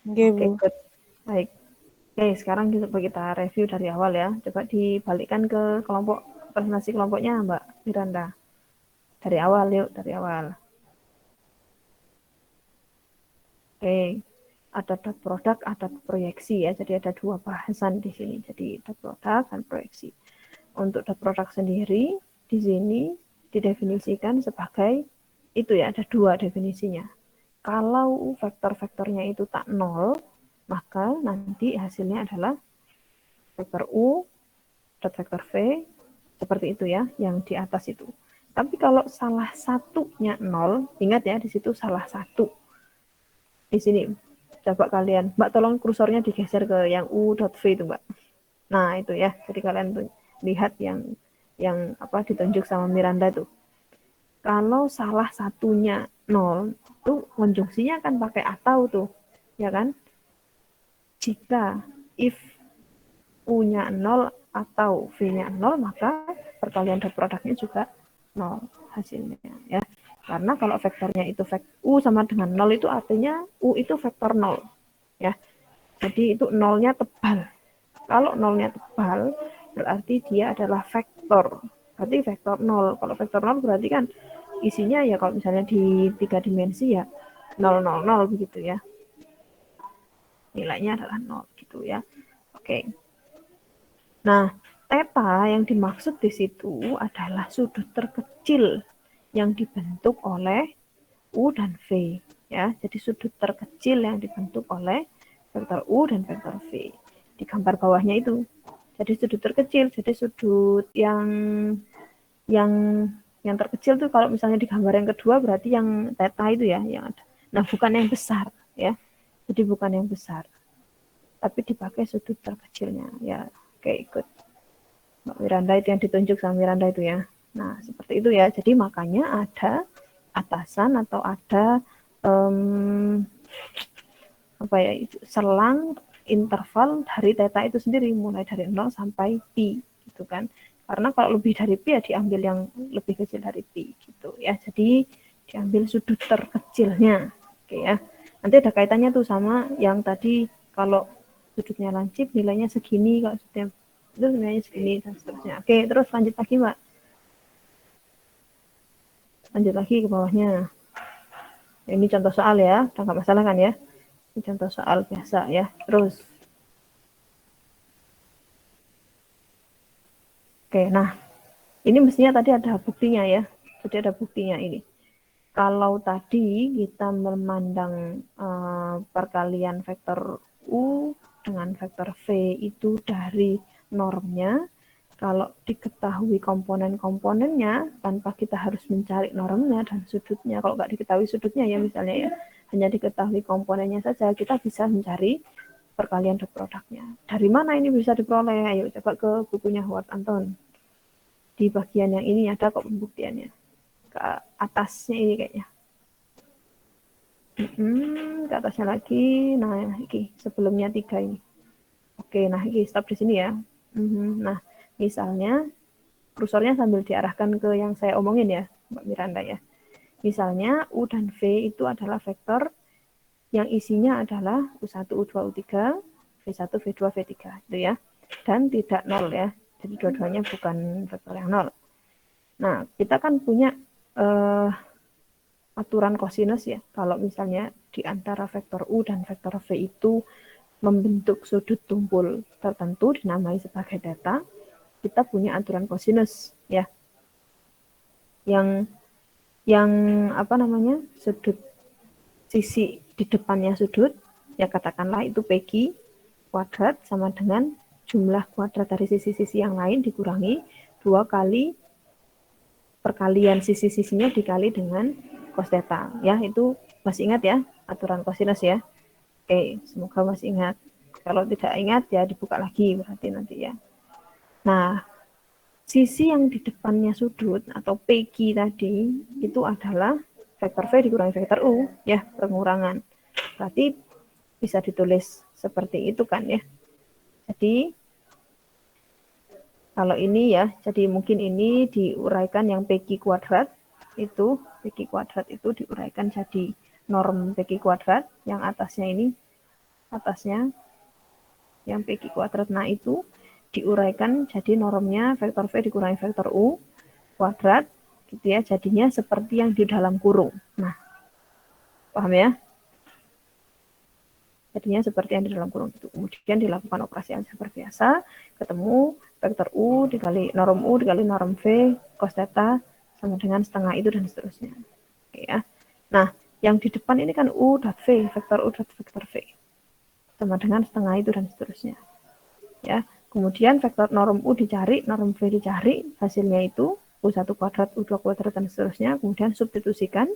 Oke, Oke, Bu. good. Baik. Oke, sekarang kita review dari awal ya. Coba dibalikkan ke kelompok presentasi kelompoknya, Mbak Miranda. Dari awal yuk, dari awal. Oke, ada dot produk, ada proyeksi ya. Jadi ada dua bahasan di sini. Jadi dot produk dan proyeksi. Untuk dot produk sendiri di sini didefinisikan sebagai itu ya, ada dua definisinya. Kalau vektor-vektornya itu tak nol, maka nanti hasilnya adalah vektor U dot vektor V seperti itu ya, yang di atas itu. Tapi kalau salah satunya nol, ingat ya di situ salah satu. Di sini coba kalian, Mbak tolong kursornya digeser ke yang U dot V itu Mbak. Nah itu ya, jadi kalian tuh lihat yang apa ditunjuk sama Miranda tuh. Kalau salah satunya nol, itu konjungsinya akan pakai atau tuh, ya kan? Jika if U-nya 0 atau V-nya 0, maka perkalian dot produknya juga 0 hasilnya ya. Karena kalau vektornya itu U sama dengan 0 itu artinya U itu vektor 0 ya. Jadi itu nolnya tebal. Kalau nolnya tebal berarti dia adalah vektor. Berarti vektor 0. Kalau vektor 0 berarti kan isinya ya kalau misalnya di 3 dimensi ya 0 0 0 begitu ya. Nilainya adalah 0 gitu ya. Oke. Nah, theta yang dimaksud di situ adalah sudut terkecil yang dibentuk oleh U dan V ya. Jadi sudut terkecil yang dibentuk oleh vektor U dan vektor V. Di gambar bawahnya itu. Jadi sudut terkecil, jadi sudut yang terkecil tuh kalau misalnya di gambar yang kedua berarti yang theta itu ya yang ada. Nah, bukan yang besar ya. Jadi bukan yang besar. Tapi dipakai sudut terkecilnya ya. Oke, ikut. Mbak Miranda itu yang ditunjuk sama Miranda itu ya. Nah, seperti itu ya. Jadi makanya ada atasan atau ada apa ya itu selang interval dari theta itu sendiri mulai dari 0 sampai pi gitu kan. Karena kalau lebih dari pi ya diambil yang lebih kecil dari pi gitu ya. Jadi diambil sudut terkecilnya. Oke ya. Nanti ada kaitannya tuh sama yang tadi kalau sudutnya lancip nilainya segini, kalau sudutnya itu nilainya segini dan seterusnya. Oke, terus lanjut lagi Mbak. Lanjut lagi ke bawahnya. Ini contoh soal ya, udah nggak masalah kan ya? Ini contoh soal biasa ya. Terus. Oke, nah ini mestinya tadi ada buktinya ya. Jadi ada buktinya ini. Kalau tadi kita memandang perkalian vektor U dengan vektor V itu dari normnya, kalau diketahui komponen-komponennya tanpa kita harus mencari normnya dan sudutnya, kalau nggak diketahui sudutnya ya misalnya ya, hanya diketahui komponennya saja, kita bisa mencari perkalian dot produknya. Dari mana ini bisa diperoleh? Ayo coba ke bukunya Howard Anton. Di bagian yang ini ada kok pembuktiannya. Ke atasnya ini kayaknya. Ke atasnya lagi. Nah, ini sebelumnya 3 ini. Oke, nah ini stop di sini ya. Nah, misalnya kursornya sambil diarahkan ke yang saya omongin ya, Mbak Miranda ya. Misalnya U dan V itu adalah vektor yang isinya adalah U1, U2, U3, V1, V2, V3 gitu ya. Dan tidak nol ya. Jadi dua-duanya bukan vektor yang nol. Nah, kita kan punya aturan kosinus ya. Kalau misalnya di antara vektor U dan vektor V itu membentuk sudut tumpul tertentu dinamai sebagai data, kita punya aturan kosinus ya. Yang apa namanya? Sudut sisi di depannya sudut ya katakanlah itu PQ kuadrat sama dengan jumlah kuadrat dari sisi-sisi yang lain dikurangi 2 kali perkalian sisi-sisinya dikali dengan cos theta ya. Itu masih ingat ya aturan kosinus ya. Oke, semoga masih ingat. Kalau tidak ingat ya dibuka lagi berarti nanti ya. Nah, sisi yang di depannya sudut atau PQ tadi itu adalah vektor V dikurangi vektor U ya, pengurangan. Berarti bisa ditulis seperti itu kan ya. Jadi kalau ini ya, jadi mungkin ini diuraikan yang PQ kuadrat itu, PQ kuadrat itu diuraikan jadi norm PQ kuadrat, yang atasnya ini, atasnya yang PQ kuadrat, nah itu diuraikan jadi normnya vektor V dikurangi vektor U kuadrat, gitu ya, jadinya seperti yang di dalam kurung. Nah, paham ya? Jadinya seperti yang di dalam kurung itu. Kemudian dilakukan operasi yang seperti biasa, ketemu vektor U dikali norm V cos theta sama dengan setengah itu dan seterusnya. Oke ya. Nah, yang di depan ini kan U dot V, vektor U dot vektor V. Sama dengan setengah itu dan seterusnya. Ya. Kemudian vektor norm U dicari, norm V dicari, hasilnya itu U1 kuadrat, U2 kuadrat dan seterusnya. Kemudian substitusikan.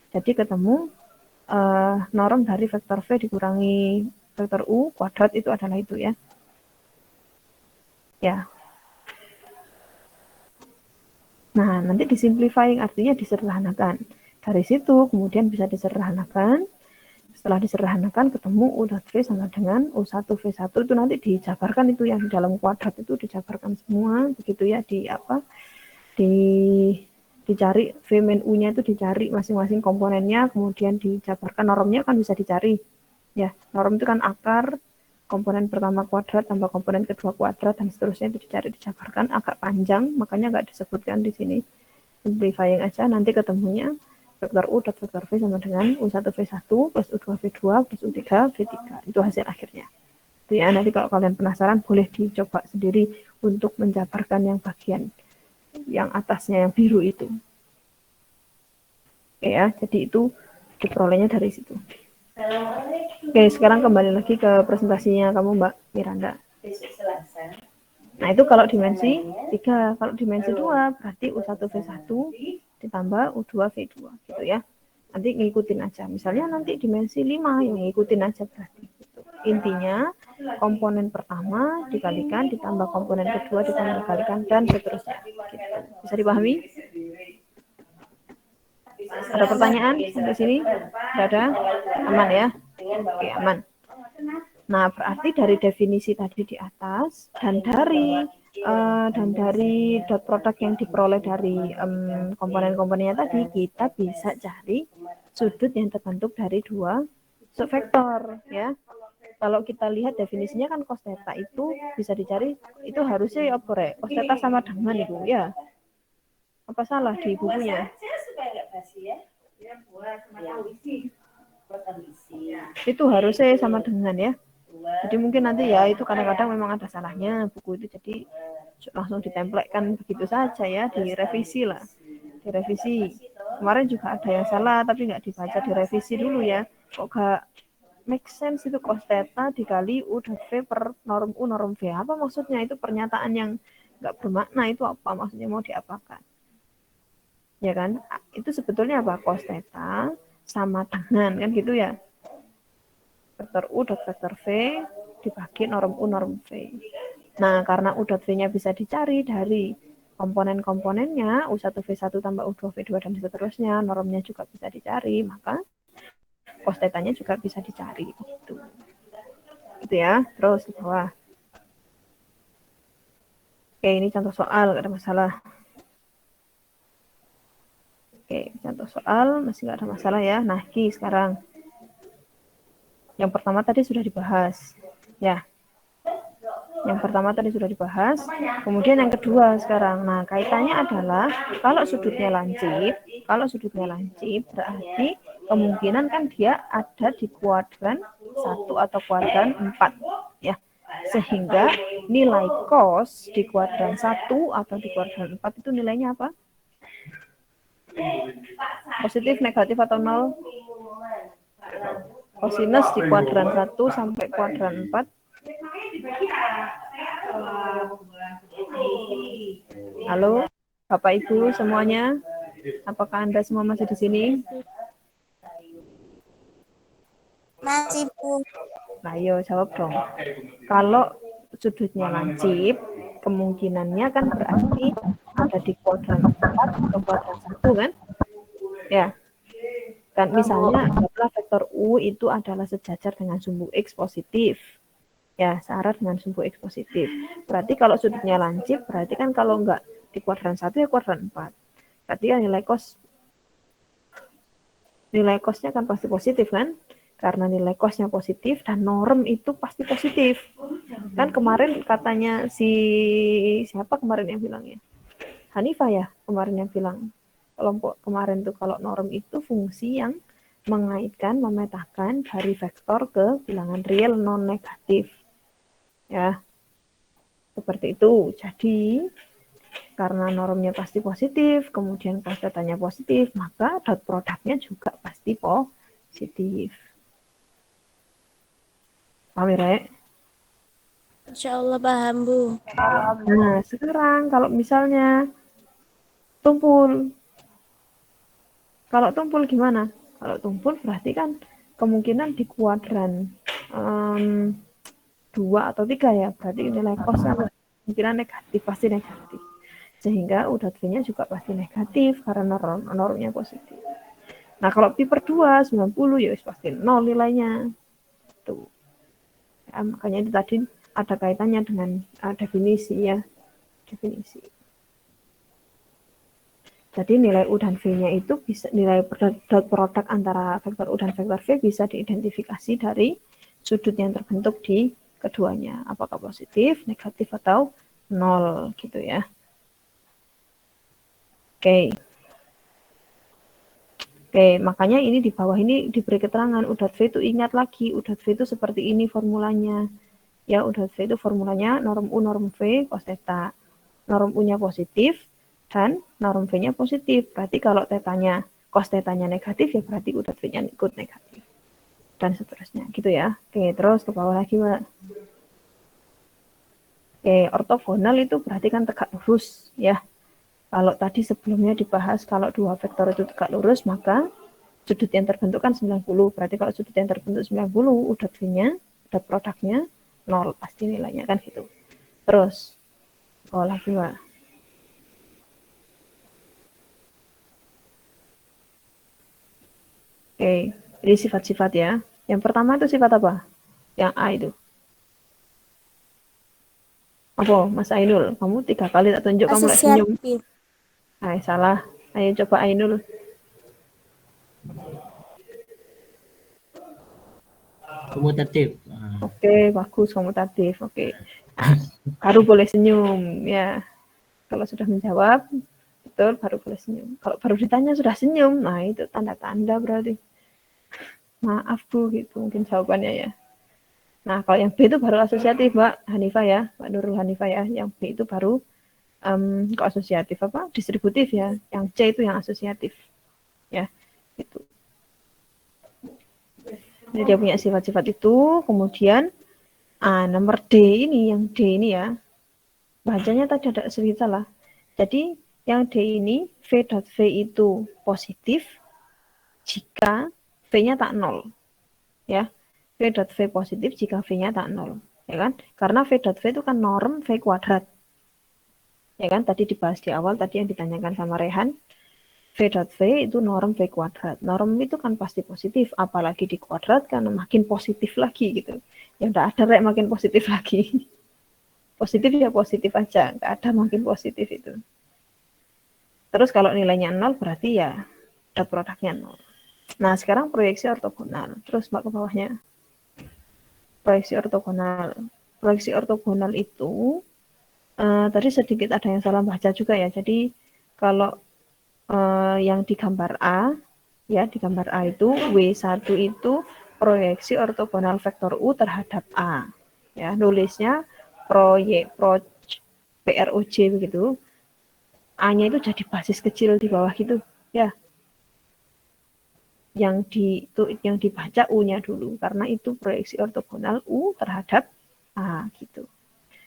Jadi ketemu norm dari vektor V dikurangi vektor U kuadrat itu adalah itu ya. Ya. Nah, nanti disimplifying artinya disederhanakan. Dari situ kemudian bisa disederhanakan. Setelah disederhanakan ketemu U dot V sama dengan U1 V1 itu nanti dijabarkan itu yang di dalam kuadrat itu dijabarkan semua begitu ya dicari V min U-nya itu dicari masing-masing komponennya, kemudian dijabarkan normnya kan bisa dicari. Ya, norm itu kan akar komponen pertama kuadrat tambah komponen kedua kuadrat dan seterusnya itu dicari dijabarkan agak panjang, makanya nggak disebutkan di sini. Simplifying aja nanti ketemunya vektor U dot vektor V sama dengan U1 V1 plus U2 V2 plus U3 V3. Itu hasil akhirnya. Itu ya, nanti kalau kalian penasaran boleh dicoba sendiri untuk menjabarkan yang bagian yang atasnya yang biru itu. Oke ya, jadi itu diperolehnya dari situ. Oke, sekarang kembali lagi ke presentasinya kamu Mbak Miranda. Nah, itu kalau dimensi 3, kalau dimensi 2 berarti U1 V1 ditambah U2 V2 gitu ya. Nanti ngikutin aja. Misalnya nanti dimensi 5 yang ngikutin aja berarti gitu. Intinya komponen pertama dikalikan ditambah komponen kedua ditambah dikalikan dan seterusnya gitu. Bisa dipahami? Ada pertanyaan sampai sini? Tidak ada? Aman ya? Oke, aman. Nah, berarti dari definisi tadi di atas dan dari dot product yang diperoleh dari komponen-komponennya tadi, kita bisa cari sudut yang terbentuk dari dua subvektor ya. Kalau kita lihat definisinya kan cos theta itu bisa dicari, itu harusnya ya apa cos theta sama dengan itu ya. Apa salah di bukunya? Itu harusnya sama dengan ya. Jadi mungkin nanti ya itu kadang-kadang memang ada salahnya buku itu, jadi langsung ditempelkan begitu saja ya, direvisi lah. Direvisi. Kemarin juga ada yang salah tapi nggak dibaca, direvisi dulu ya. Kok nggak make sense itu cos theta dikali U dan V per norm U norm V. Apa maksudnya? Itu pernyataan yang nggak bermakna, itu apa maksudnya, mau diapakan? Ya kan? Itu sebetulnya apa? Cos theta sama dengan kan gitu ya. Vektor U dot vektor V dibagi norm U norm V. Nah, karena U dot V-nya bisa dicari dari komponen-komponennya, U1 V1 tambah U2 V2 dan seterusnya, normnya juga bisa dicari, maka cos tetanya juga bisa dicari gitu. Gitu ya. Terus di bawah. Oke, ini contoh soal, gak ada masalah. Oke, contoh soal masih gak ada masalah ya. Nah, sekarang yang pertama tadi sudah dibahas. Ya, yang pertama tadi sudah dibahas, kemudian yang kedua sekarang. Nah, kaitannya adalah kalau sudutnya lancip berarti kemungkinan kan dia ada di kuadran 1 atau kuadran 4 ya. Sehingga nilai cos di kuadran 1 atau di kuadran 4 itu nilainya apa? Positif, negatif atau nol? Kosinus di kuadran 1 sampai kuadran 4. Halo, Bapak Ibu semuanya. Apakah Anda semua masih di sini? Masih, Bu. Nah, ayo jawab dong. Kalau sudutnya lancip, kemungkinannya kan berarti ada di kuadran 4 atau kuadran 1 kan? Ya. Kan misalnya adalah vektor U itu adalah sejajar dengan sumbu X positif. Ya, searah dengan sumbu X positif. Berarti kalau sudutnya lancip, berarti kan kalau enggak di kuadran 1 ya kuadran 4. Berarti kan nilai cosnya kan pasti positif kan? Karena nilai cosnya positif dan norm itu pasti positif. Kan kemarin katanya siapa kemarin yang bilangnya? Hanifah ya kemarin yang bilang. Kelompok kemarin tuh kalau norm itu fungsi yang mengaitkan, memetakan dari vektor ke bilangan real non negatif. Ya, seperti itu. Jadi, karena normnya pasti positif, kemudian cos tetanya positif, maka dot produknya juga pasti positif. Paham ya, Rek? Insya Allah paham, Bu. Nah, sekarang kalau misalnya tumpul. Kalau tumpul gimana? Kalau tumpul berarti kan kemungkinan di kuadran 2 atau 3 ya. Berarti nilai cosnya kemungkinan negatif, pasti negatif. Sehingga U.V nya juga pasti negatif karena normnya positif. Nah, kalau pi per 2, 90 ya pasti 0 nilainya. Tuh. Ya, makanya itu tadi ada kaitannya dengan definisi ya. Definisi. Jadi nilai U dan V-nya itu bisa nilai dot produk antara vektor U dan vektor V bisa diidentifikasi dari sudut yang terbentuk di keduanya. Apakah positif, negatif, atau 0 gitu ya. Oke. Oke, makanya ini di bawah ini diberi keterangan U.V itu ingat lagi, U.V itu seperti ini formulanya. Ya, U.V itu formulanya norm U, norm V, cos theta. Norm U-nya positif, dan norm V-nya positif. Berarti kalau tetanya, cos tetanya negatif, ya berarti U.V-nya ikut negatif. Dan seterusnya, gitu ya. Oke, terus ke bawah lagi, Mbak. Oke, ortogonal itu berarti kan tegak lurus, ya. Kalau tadi sebelumnya dibahas, kalau dua vektor itu tegak lurus, maka sudut yang terbentuk kan 90. Berarti kalau sudut yang terbentuk 90, U.V-nya, dot produknya 0. Pasti nilainya kan gitu. Terus, ke bawah lagi, Mbak. Oke, jadi sifat-sifat ya. Yang pertama itu sifat apa? Yang A itu. Apa, Mas Ainul? Kamu 3 kali tak tunjuk, kamu lagi senyum. Asosiatif. Nah, salah. Ayo coba Ainul. Komutatif. Oke, bagus komutatif. Oke. Baru boleh senyum ya. Kalau sudah menjawab, betul baru boleh senyum. Kalau baru ditanya sudah senyum, nah itu tanda-tanda berarti. Maaf Bu, gitu mungkin jawabannya ya. Nah, kalau yang B itu baru asosiatif, Mbak Hanifah ya, Mbak Nurul Hanifah ya. Yang B itu baru kok asosiatif apa? Distributif ya. Yang C itu yang asosiatif. Ya, itu. Jadi dia punya sifat-sifat itu, kemudian nomor D ini, yang D ini ya. Bacanya tadi ada sedikit salah. Jadi yang D ini V.V itu positif jika V-nya tak 0. Ya. V.V positif jika V-nya tak 0. Ya kan? Karena V.V itu kan norm V kuadrat. Ya kan? Tadi dibahas di awal, tadi yang ditanyakan sama Rehan. V dot V itu norm V kuadrat. Norm itu kan pasti positif, apalagi di kuadrat kan makin positif lagi gitu. Ya udah ada rek makin positif lagi. Positif ya positif aja, nggak ada makin positif itu. Terus kalau nilainya 0 berarti ya dot produknya 0. Nah, sekarang proyeksi ortogonal. Terus Mbak ke bawahnya. Proyeksi ortogonal. Proyeksi ortogonal itu tadi sedikit ada yang salah baca juga ya. Jadi kalau yang di gambar A, ya di gambar A itu W1 itu proyeksi ortogonal vektor U terhadap A. Ya, nulisnya PROJ begitu. A-nya itu jadi basis kecil di bawah gitu, ya. Yang dibaca U-nya dulu karena itu proyeksi ortogonal U terhadap A gitu.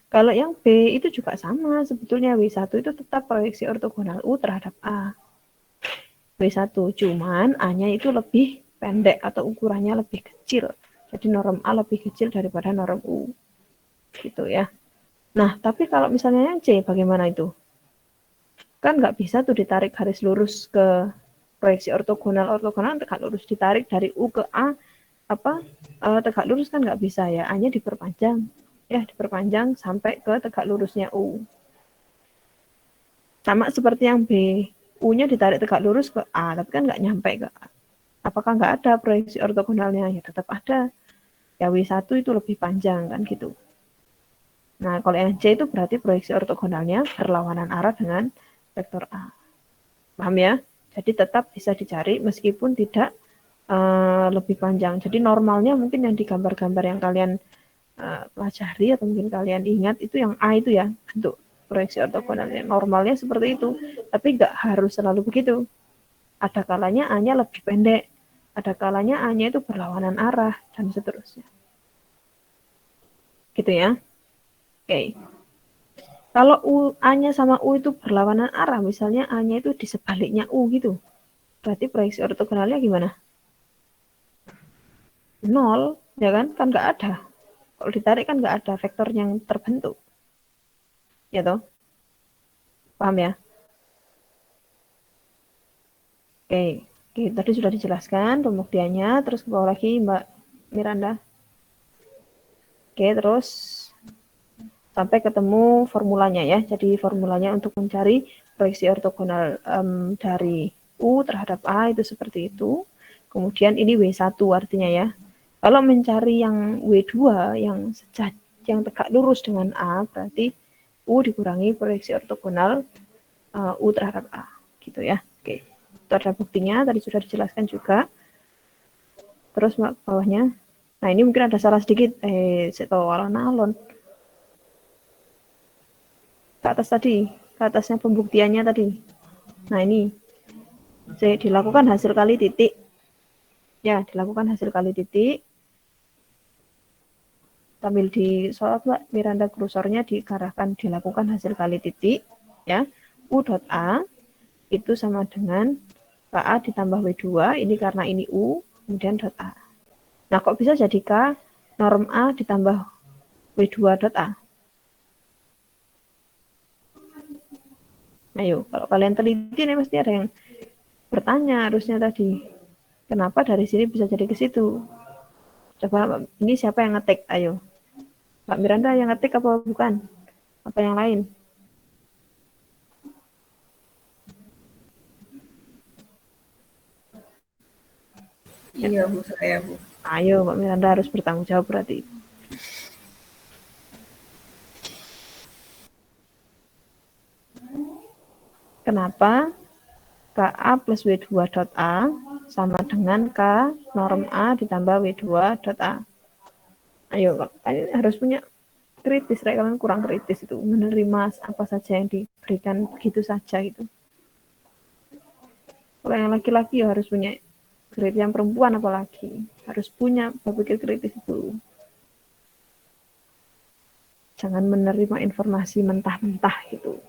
Kalau yang B itu juga sama sebetulnya W1 itu tetap proyeksi ortogonal U terhadap A. W1 cuman A-nya itu lebih pendek atau ukurannya lebih kecil. Jadi norm A lebih kecil daripada norm U. Gitu ya. Nah, tapi kalau misalnya yang C bagaimana itu? Kan nggak bisa tuh ditarik garis lurus ke proyeksi ortogonal tegak lurus ditarik dari U ke A tegak lurus kan nggak bisa ya, A-nya diperpanjang sampai ke tegak lurusnya U. Sama seperti yang B, U-nya ditarik tegak lurus ke A, tapi kan nggak nyampe ke A. Apakah nggak ada proyeksi ortogonalnya? Ya tetap ada. Ya W1 itu lebih panjang kan gitu. Nah, kalau yang C itu berarti proyeksi ortogonalnya berlawanan arah dengan vektor A. Paham ya? Jadi tetap bisa dicari meskipun tidak lebih panjang. Jadi normalnya mungkin yang di gambar-gambar yang kalian pelajari atau mungkin kalian ingat itu yang A itu ya, bentuk proyeksi ortogonalnya. Normalnya seperti itu, tapi nggak harus selalu begitu. Ada kalanya A-nya lebih pendek, ada kalanya A-nya itu berlawanan arah, dan seterusnya. Gitu ya. Oke. Kalau A-nya sama U itu berlawanan arah, misalnya A-nya itu di sebaliknya U gitu, berarti proyeksi ortogonalnya gimana? 0, ya kan? Kan nggak ada. Kalau ditarik kan nggak ada vektor yang terbentuk. Ya toh? Paham ya? Oke. Oke, tadi sudah dijelaskan pembuktiannya, terus ke bawah lagi Mbak Miranda. Oke, terus sampai ketemu formulanya ya. Jadi formulanya untuk mencari proyeksi ortogonal dari U terhadap A itu seperti itu. Kemudian ini W1 artinya ya. Kalau mencari yang W2 yang tegak lurus dengan A berarti U dikurangi proyeksi ortogonal U terhadap A gitu ya. Oke. Itu ada buktinya tadi sudah dijelaskan juga. Terus bawahnya. Nah, ini mungkin ada salah sedikit seto alon-alon. Ke atas tadi, ke atasnya pembuktiannya tadi. Nah, ini dilakukan hasil kali titik. Ya, dilakukan hasil kali titik. Sambil di soal Mbak Miranda kursornya dilakukan hasil kali titik. Ya, U dot A itu sama dengan KA ditambah W2. Ini karena ini U, kemudian dot A. Nah, kok bisa jadi K norm A ditambah W2 dot A? Ayo, kalau kalian teliti nih pasti ada yang bertanya harusnya tadi. Kenapa dari sini bisa jadi ke situ? Coba ini siapa yang ngetik? Ayo. Mbak Miranda yang ngetik apa bukan? Apa yang lain? Iya, Bu, saya, Bu. Ayo, Mbak Miranda harus bertanggung jawab berarti. Kenapa KA plus W2 dot A sama dengan K norm A ditambah W2 dot A? Ayo, kalian harus punya kritis, kalian kurang kritis itu menerima apa saja yang diberikan begitu saja itu. Kalau yang laki-laki ya harus punya kritis, yang perempuan apalagi harus punya berpikir kritis itu. Jangan menerima informasi mentah-mentah gitu.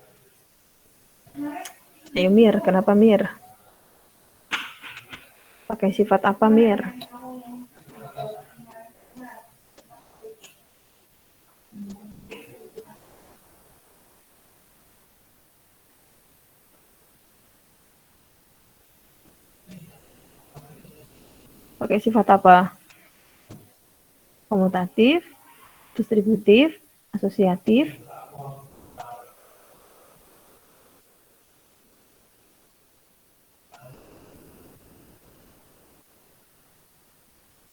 Ayo Mir, kenapa Mir? Pakai sifat apa Mir? pakai sifat apa? Komutatif, distributif, asosiatif.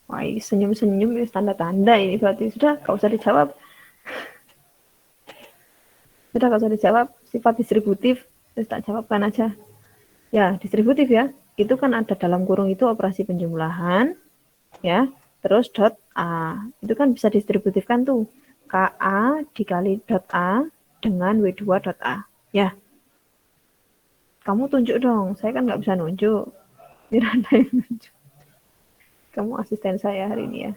Wah, senyum-senyum ini tanda-tanda ini berarti sudah gak usah dijawab. Sudah gak usah dijawab. Sifat distributif, terus tak jawabkan aja. Ya, distributif ya. Itu kan ada dalam kurung itu operasi penjumlahan, ya. Terus dot A. Itu kan bisa distributifkan tuh. KA dikali dot A dengan W2 dot A. Ya. Kamu tunjuk dong. Saya kan nggak bisa nunjuk. Biar Anda yang nunjuk. Kamu asisten saya hari ini ya.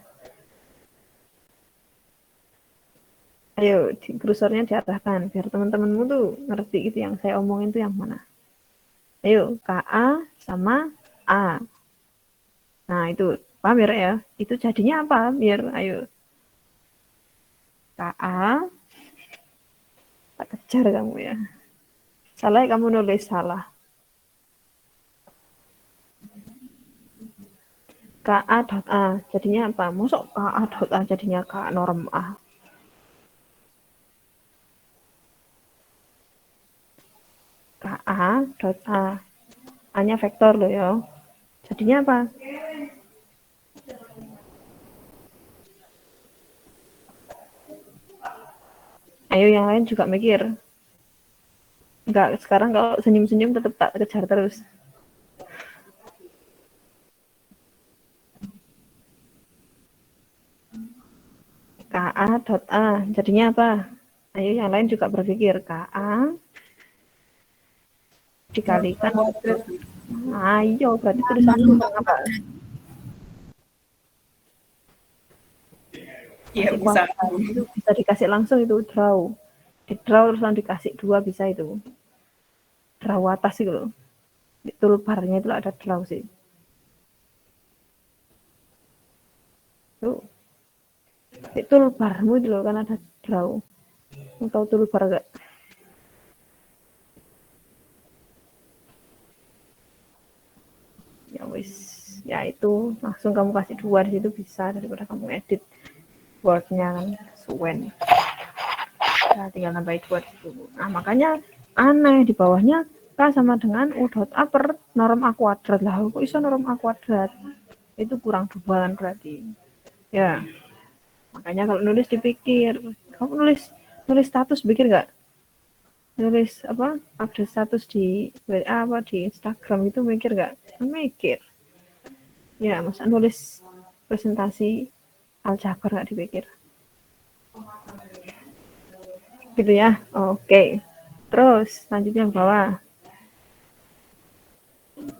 Ayo, kursornya diarahkan biar teman-temanmu tuh ngerti gitu yang saya omongin tuh yang mana. Ayo, KA sama A. Nah, itu paham ya? Itu jadinya apa? Biar ayo. KA tak kejar kamu ya. Salah ya kamu nulis salah. KA dot A jadinya apa? Masuk KA dot A jadinya K norm A. KA dot A. A-nya vektor loh ya. Jadinya apa? Ayo yang lain juga mikir. Enggak, sekarang kalau senyum-senyum tetap tak kejar terus. KA dot A jadinya apa? Ayo yang lain juga berpikir. KA dikalikan. Ayo berarti tulisanmu apa? Iya, bisa. Itu bisa dikasih langsung itu draw. Di draw terus dikasih 2 bisa itu. Draw atas itu loh. Di toolbar-nya itu ada draw sih. Tuh. Di toolbar-mu itu loh kan ada draw. Mau tahu toolbar enggak? Ya wis, ya itu langsung kamu kasih 2 di situ bisa daripada kamu edit Word-nya kan suwen. Nah, tinggal nambahin 2 di situ. Nah, makanya aneh di bawahnya K sama dengan U dot A per norm A kuadrat. Lah, kok bisa norm A kuadrat? Itu kurang 2 berarti. Ya. Makanya kalau nulis dipikir. Kamu nulis status pikir nggak? Nulis apa? Update status di WA apa di Instagram itu mikir nggak? Mikir. Ya, masa nulis presentasi aljabar nggak dipikir? Gitu ya. Oke. Terus selanjutnya bawah.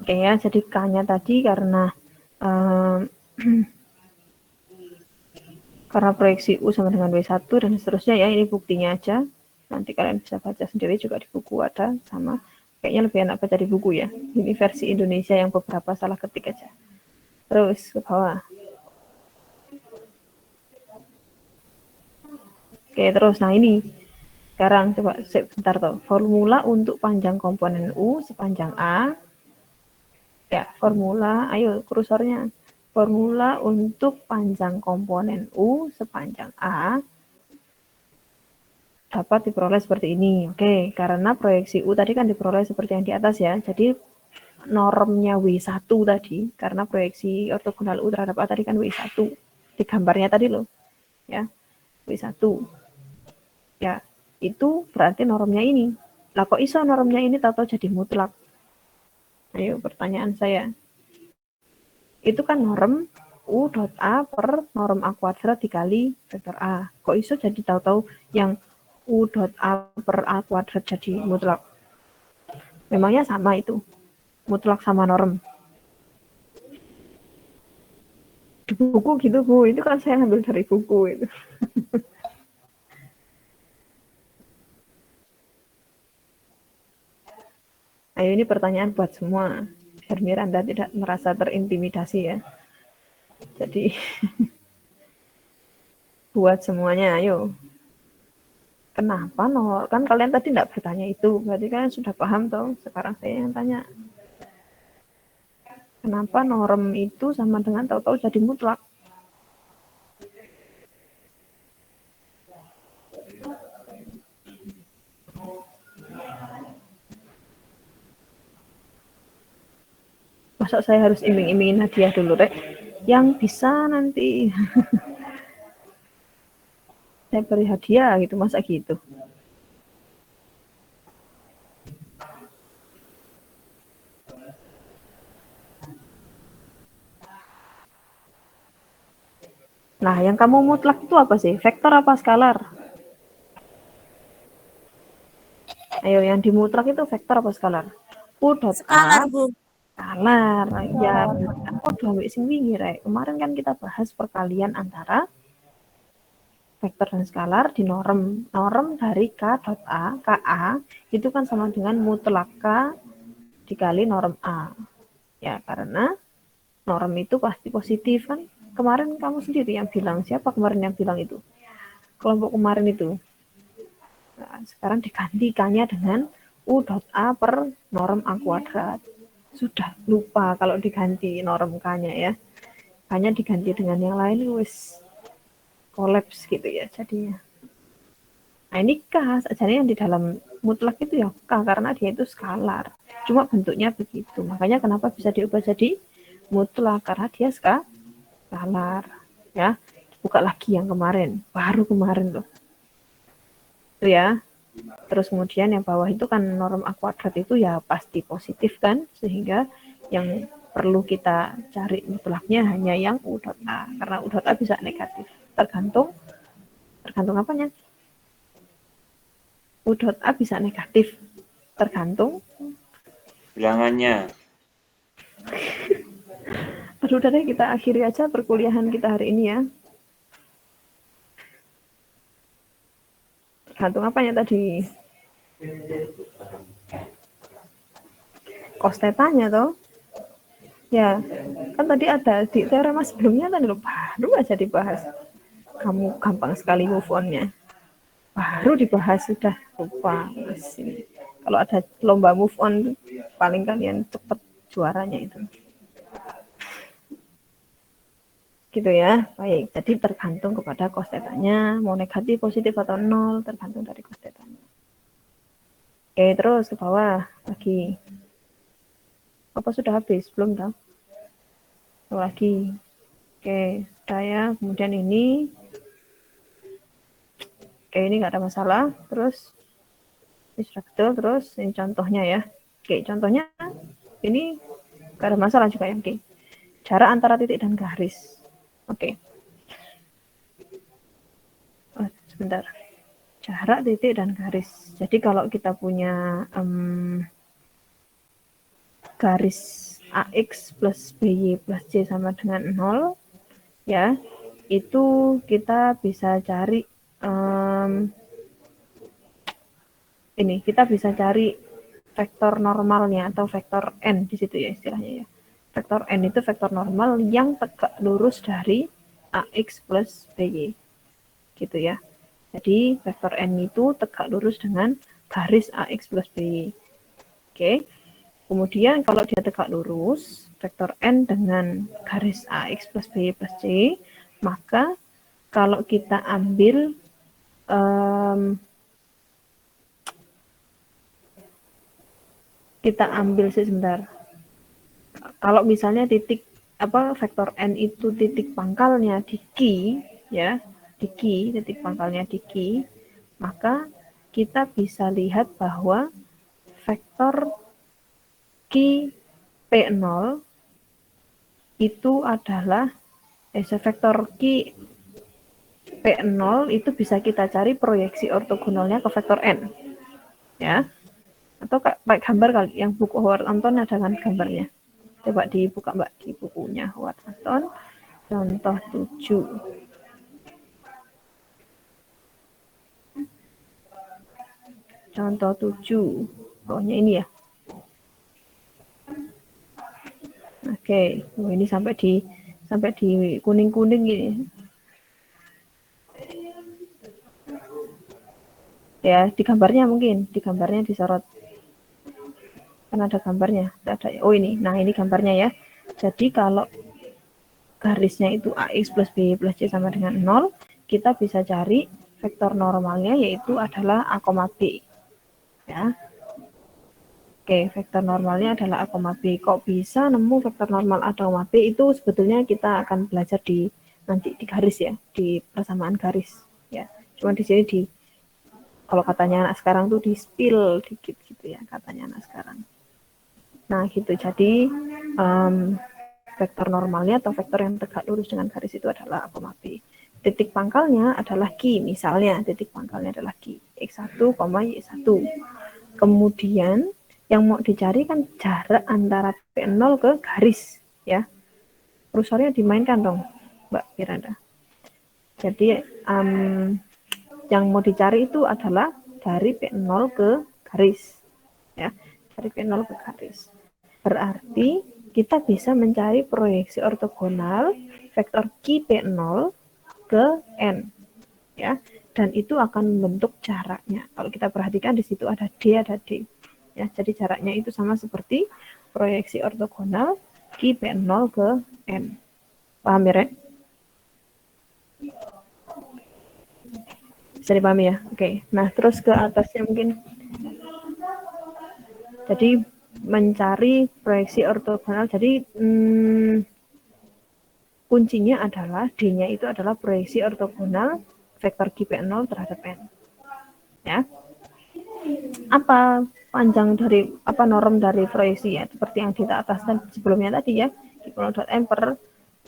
Oke ya, jadi K-nya tadi karena karena proyeksi U sama dengan W1 dan seterusnya ya, ini buktinya aja. Nanti kalian bisa baca sendiri juga di buku ada sama. Kayaknya lebih enak baca di buku ya. Ini versi Indonesia yang beberapa salah ketik aja. Terus ke bawah. Oke, terus nah ini. Sekarang coba sebentar toh. Formula untuk panjang komponen U sepanjang A. Ya, formula, ayo kursornya. Formula untuk panjang komponen U sepanjang A dapat diperoleh seperti ini. Oke, karena proyeksi U tadi kan diperoleh seperti yang di atas ya. Jadi normnya W1 tadi, karena proyeksi ortogonal U terhadap A tadi kan W1. Di gambarnya tadi loh. Ya, W1. Ya, itu berarti normnya ini. Lah kok iso normnya ini tahu-tahu jadi mutlak? Ayo pertanyaan saya. Itu kan norm U dot A per norm A kuadrat dikali vektor A. Kok iso jadi tahu-tahu yang U dot A per A kuadrat jadi mutlak? Memangnya sama itu. Mutlak sama norm. Di buku gitu, Bu. Itu kan saya ambil dari buku itu. Ayo ini pertanyaan buat semua. Biar Anda tidak merasa terintimidasi ya. Jadi buat semuanya, ayo. Kenapa no? Kan kalian tadi tidak bertanya itu, berarti kalian sudah paham toh. Sekarang saya yang tanya. Kenapa norm itu sama dengan tahu-tahu jadi mutlak? Masa saya harus iming-imingin hadiah dulu, Rek? Yang bisa nanti saya beri hadiah gitu, masa gitu? Nah, yang kamu mutlak itu apa sih? Vektor apa skalar? Ayo, yang dimutlak itu vektor apa skalar? U dot Skalar, A, Bu. skalar. Ya, aku udah ambil sing wingi, Rek. Kemarin kan kita bahas perkalian antara vektor dan skalar di norm. Norm dari K dot A, KA, itu kan sama dengan mutlak K dikali norm A. Ya, karena norm itu pasti positif kan. Kemarin kamu sendiri yang bilang, siapa kemarin yang bilang itu? Kelompok kemarin itu. Nah, sekarang diganti K-nya dengan U dot A per norm A kuadrat. Sudah lupa kalau diganti norm K-nya ya. K-nya diganti dengan yang lain, wis kolaps gitu ya jadinya. Nah ini K, sajanya yang di dalam mutlak itu ya K, karena dia itu skalar. Cuma bentuknya begitu. Makanya kenapa bisa diubah jadi mutlak, karena dia skalar. Ya, buka lagi yang kemarin, baru kemarin loh. Itu ya. Terus kemudian yang bawah itu kan norm A kuadrat itu ya pasti positif kan, sehingga yang perlu kita cari mutlaknya hanya yang U dot A, karena U dot A bisa negatif. Tergantung apanya? U dot A bisa negatif, tergantung bilangannya. Aduh, udah deh, kita akhiri aja perkuliahan kita hari ini ya. Tergantung apanya tadi? Cos tetanya toh. Ya, kan tadi ada di teorema sebelumnya tadi loh, baru aja dibahas. Kamu gampang sekali move on-nya. Baru dibahas sudah lupa. Kalau ada lomba move on, paling kalian cepet juaranya itu. Gitu ya. Baik, jadi tergantung kepada cos tetanya, mau negatif, positif atau nol, tergantung dari cos tetanya. Oke, terus ke bawah lagi. Apa sudah habis? Belum dong? Lagi. Oke, sudah ya. Kemudian ini. Oke, ini nggak ada masalah. Terus ini sudah betul. Terus ini contohnya ya. Oke, contohnya ini nggak ada masalah juga ya. Oke. Jarak antara titik dan garis. Oke. Oh, sebentar. Jarak titik dan garis. Jadi kalau kita punya garis AX plus BY plus C sama dengan 0, ya, itu kita bisa cari ini, kita bisa cari vektor normalnya atau vektor N di situ ya istilahnya ya. Vektor N itu vektor normal yang tegak lurus dari AX plus BY. Gitu ya. Jadi vektor N itu tegak lurus dengan garis AX plus BY. Oke. Kemudian kalau dia tegak lurus, vektor N dengan garis AX plus BY plus C, maka kalau kita ambil sebentar. Kalau misalnya vektor N itu titik pangkalnya di Q, ya, di Q, titik pangkalnya di Q, maka kita bisa lihat bahwa vektor Q P0 itu adalah vektor Q P0 itu bisa kita cari proyeksi ortogonalnya ke vektor N. Ya. Atau pakai gambar kali, yang buku Howard Anton ada kan gambarnya. Coba dibuka Mbak di bukunya Howard Anton, contoh 7. Contoh 7. Bawahnya ini ya. Oke, ini sampai di kuning-kuning gini. Ya, di gambarnya disorot. Kan ada gambarnya. Oh ini, nah ini gambarnya ya. Jadi kalau garisnya itu AX plus BY plus C sama dengan 0, kita bisa cari vektor normalnya yaitu adalah A, B. Ya. Oke, vektor normalnya adalah A, B. Kok bisa nemu vektor normal A, B? Itu sebetulnya kita akan belajar di nanti di garis ya, di persamaan garis ya. Cuma di sini kalau katanya anak sekarang tuh di spill dikit gitu ya, katanya anak sekarang. Nah, gitu. Jadi vektor normalnya atau vektor yang tegak lurus dengan garis itu adalah A, B. Titik pangkalnya adalah Q, misalnya titik pangkalnya adalah Q, X1, Y1. Kemudian yang mau dicari kan jarak antara P0 ke garis, ya. Kursornya dimainkan dong, Mbak Miranda. Jadi yang mau dicari itu adalah dari P0 ke garis, ya, dari P0 ke garis. Berarti kita bisa mencari proyeksi ortogonal vektor Q P0 ke N, ya, dan itu akan membentuk jaraknya. Kalau kita perhatikan di situ ada D, ya, jadi jaraknya itu sama seperti proyeksi ortogonal Q P0 ke N. Paham ya, Rek? Bisa dipahami ya? Oke. Nah, terus ke atasnya mungkin. Jadi mencari proyeksi ortogonal. Jadi kuncinya adalah D-nya itu adalah proyeksi ortogonal vektor Q0 terhadap N. Ya. Apa panjang dari norm dari proyeksi ya? Seperti yang kita ataskan sebelumnya tadi ya. Q0.M per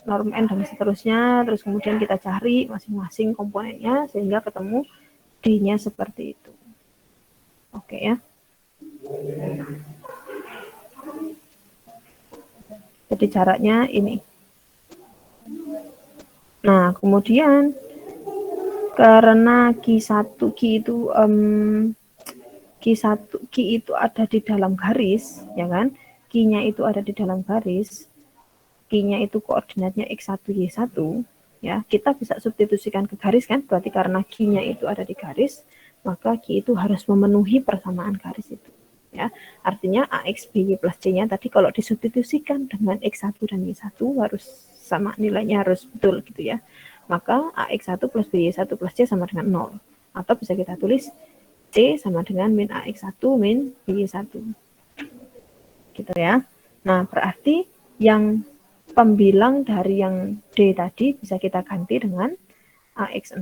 norm N dan seterusnya. Terus kemudian kita cari masing-masing komponennya sehingga ketemu D-nya seperti itu. Oke ya. Jadi jaraknya ini. Nah, kemudian karena Q1 itu ada di dalam garis, ya kan? Q-nya itu ada di dalam garis. Q-nya itu koordinatnya X1 Y1, ya. Kita bisa substitusikan ke garis kan? Berarti karena Q-nya itu ada di garis, maka Q itu harus memenuhi persamaan garis itu. Ya, artinya AX BY plus C-nya tadi kalau disubstitusikan dengan X1 dan Y1 harus sama, nilainya harus betul gitu ya. Maka AX1 plus BY1 plus C sama dengan 0. Atau bisa kita tulis C sama dengan min AX1 min BY1. Gitu ya. Nah, berarti yang pembilang dari yang D tadi bisa kita ganti dengan AX0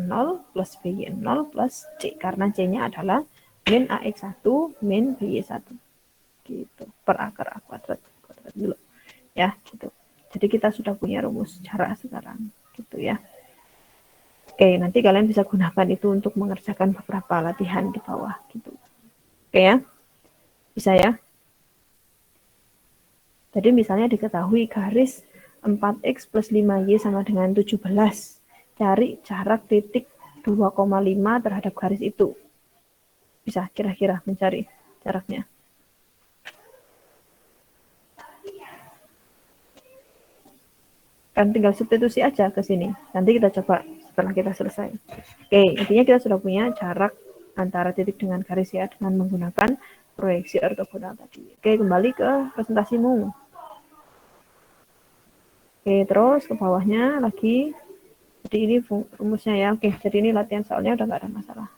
plus BY0 plus C. Karena C-nya adalah min AX1 min BY1 gitu per akar A kuadrat dulu ya gitu. Jadi kita sudah punya rumus jarak sekarang gitu ya. Oke, nanti kalian bisa gunakan itu untuk mengerjakan beberapa latihan di bawah gitu. Oke ya. Bisa ya. Jadi misalnya diketahui garis 4x plus 5y sama dengan 17. Cari jarak titik 2,5 terhadap garis itu. Bisa kira-kira mencari jaraknya. Kan tinggal substitusi aja ke sini. Nanti kita coba setelah kita selesai. Oke, intinya kita sudah punya jarak antara titik dengan garis ya, dengan menggunakan proyeksi ortogonal tadi. Oke, kembali ke presentasimu. Oke, terus ke bawahnya lagi. Jadi ini rumusnya ya. Oke, jadi ini latihan soalnya udah nggak ada masalah.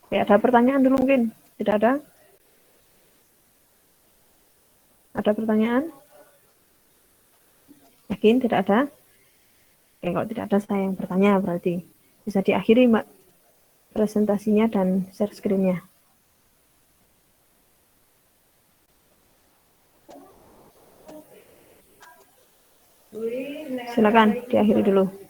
Oke, ada pertanyaan dulu mungkin? Tidak ada? Ada pertanyaan? Yakin tidak ada? Oke, kalau tidak ada saya yang bertanya berarti. Bisa diakhiri Mbak presentasinya dan share screen-nya. Silakan diakhiri dulu.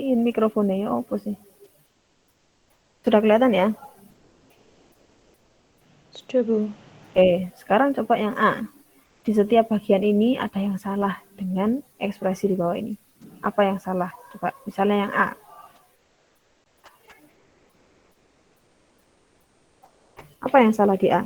matiin mikrofonnya ya apa sih? Sudah kelihatan ya? Sudah, Bu. Oke, sekarang coba yang A. Di setiap bagian ini ada yang salah dengan ekspresi di bawah ini. Apa yang salah? Coba misalnya yang A. Apa yang salah di A?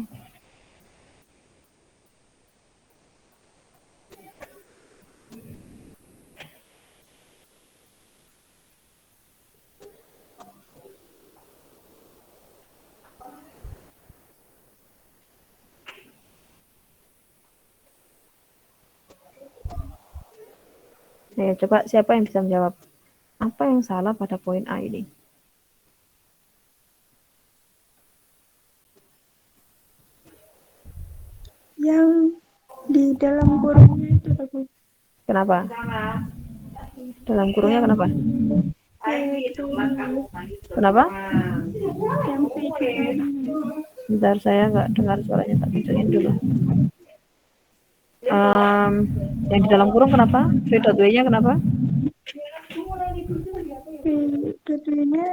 Nah, coba siapa yang bisa menjawab? Apa yang salah pada poin A ini? Yang di dalam kurungnya itu, Bu. Kenapa? Dalam kurungnya kenapa? Kenapa? Yang V2-nya. Bentar, saya nggak dengar suaranya, tak kecilin dulu. Yang di dalam kurung kenapa? V.W-nya kenapa? V2-nya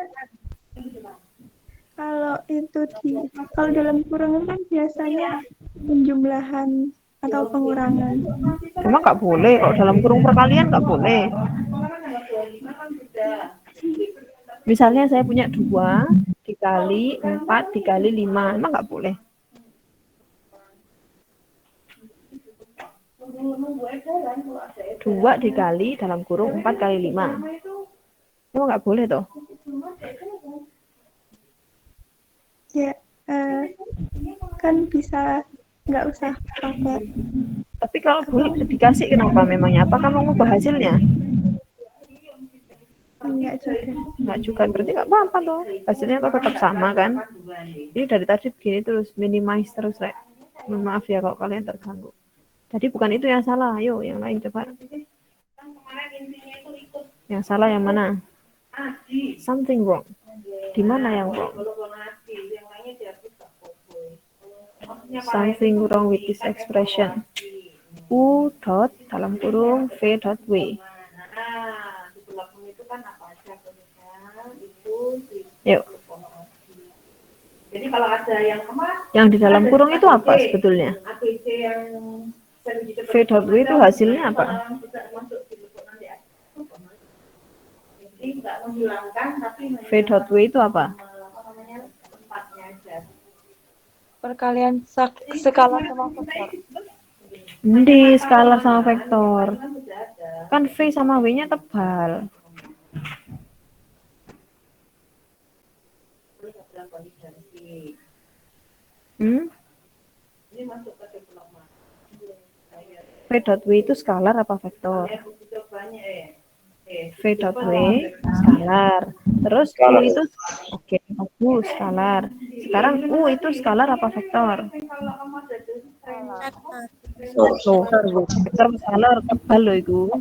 kalau dalam kurung kan biasanya penjumlahan atau pengurangan. Emang nggak boleh, kalau dalam kurung perkalian nggak boleh. Misalnya saya punya 2 dikali 4 dikali 5, emang nggak boleh. Dua dikali dalam kurung 4 kali 5. Emang nggak boleh toh? Ya, kan bisa nggak usah pakai. Tapi kalau boleh dikasih kenapa memangnya? Apakah mau ngubah hasilnya? Enggak juga, berarti nggak apa-apa toh. Hasilnya kok tetap sama kan? Ini dari tadi begini terus, minimize terus, Rek. Mohon maaf ya kalau kalian terganggu. Tadi bukan itu yang salah, ayo yang lain coba. Yang salah yang mana? Something wrong. Di mana yang wrong? Something wrong with this expression. U dot dalam kurung V dot W. Yuk. Jadi kalau ada yang di dalam kurung itu apa sebetulnya? V dot W itu hasilnya apa? V dot W itu apa? Perkalian skalar sama vektor. Di skalar sama vektor. Kan V sama W-nya tebal. V dot W itu skalar apa vektor? V dot W skalar. Terus U itu oke, bagus skalar. Sekarang U itu skalar apa vektor? Vektor skalar tebal loh itu.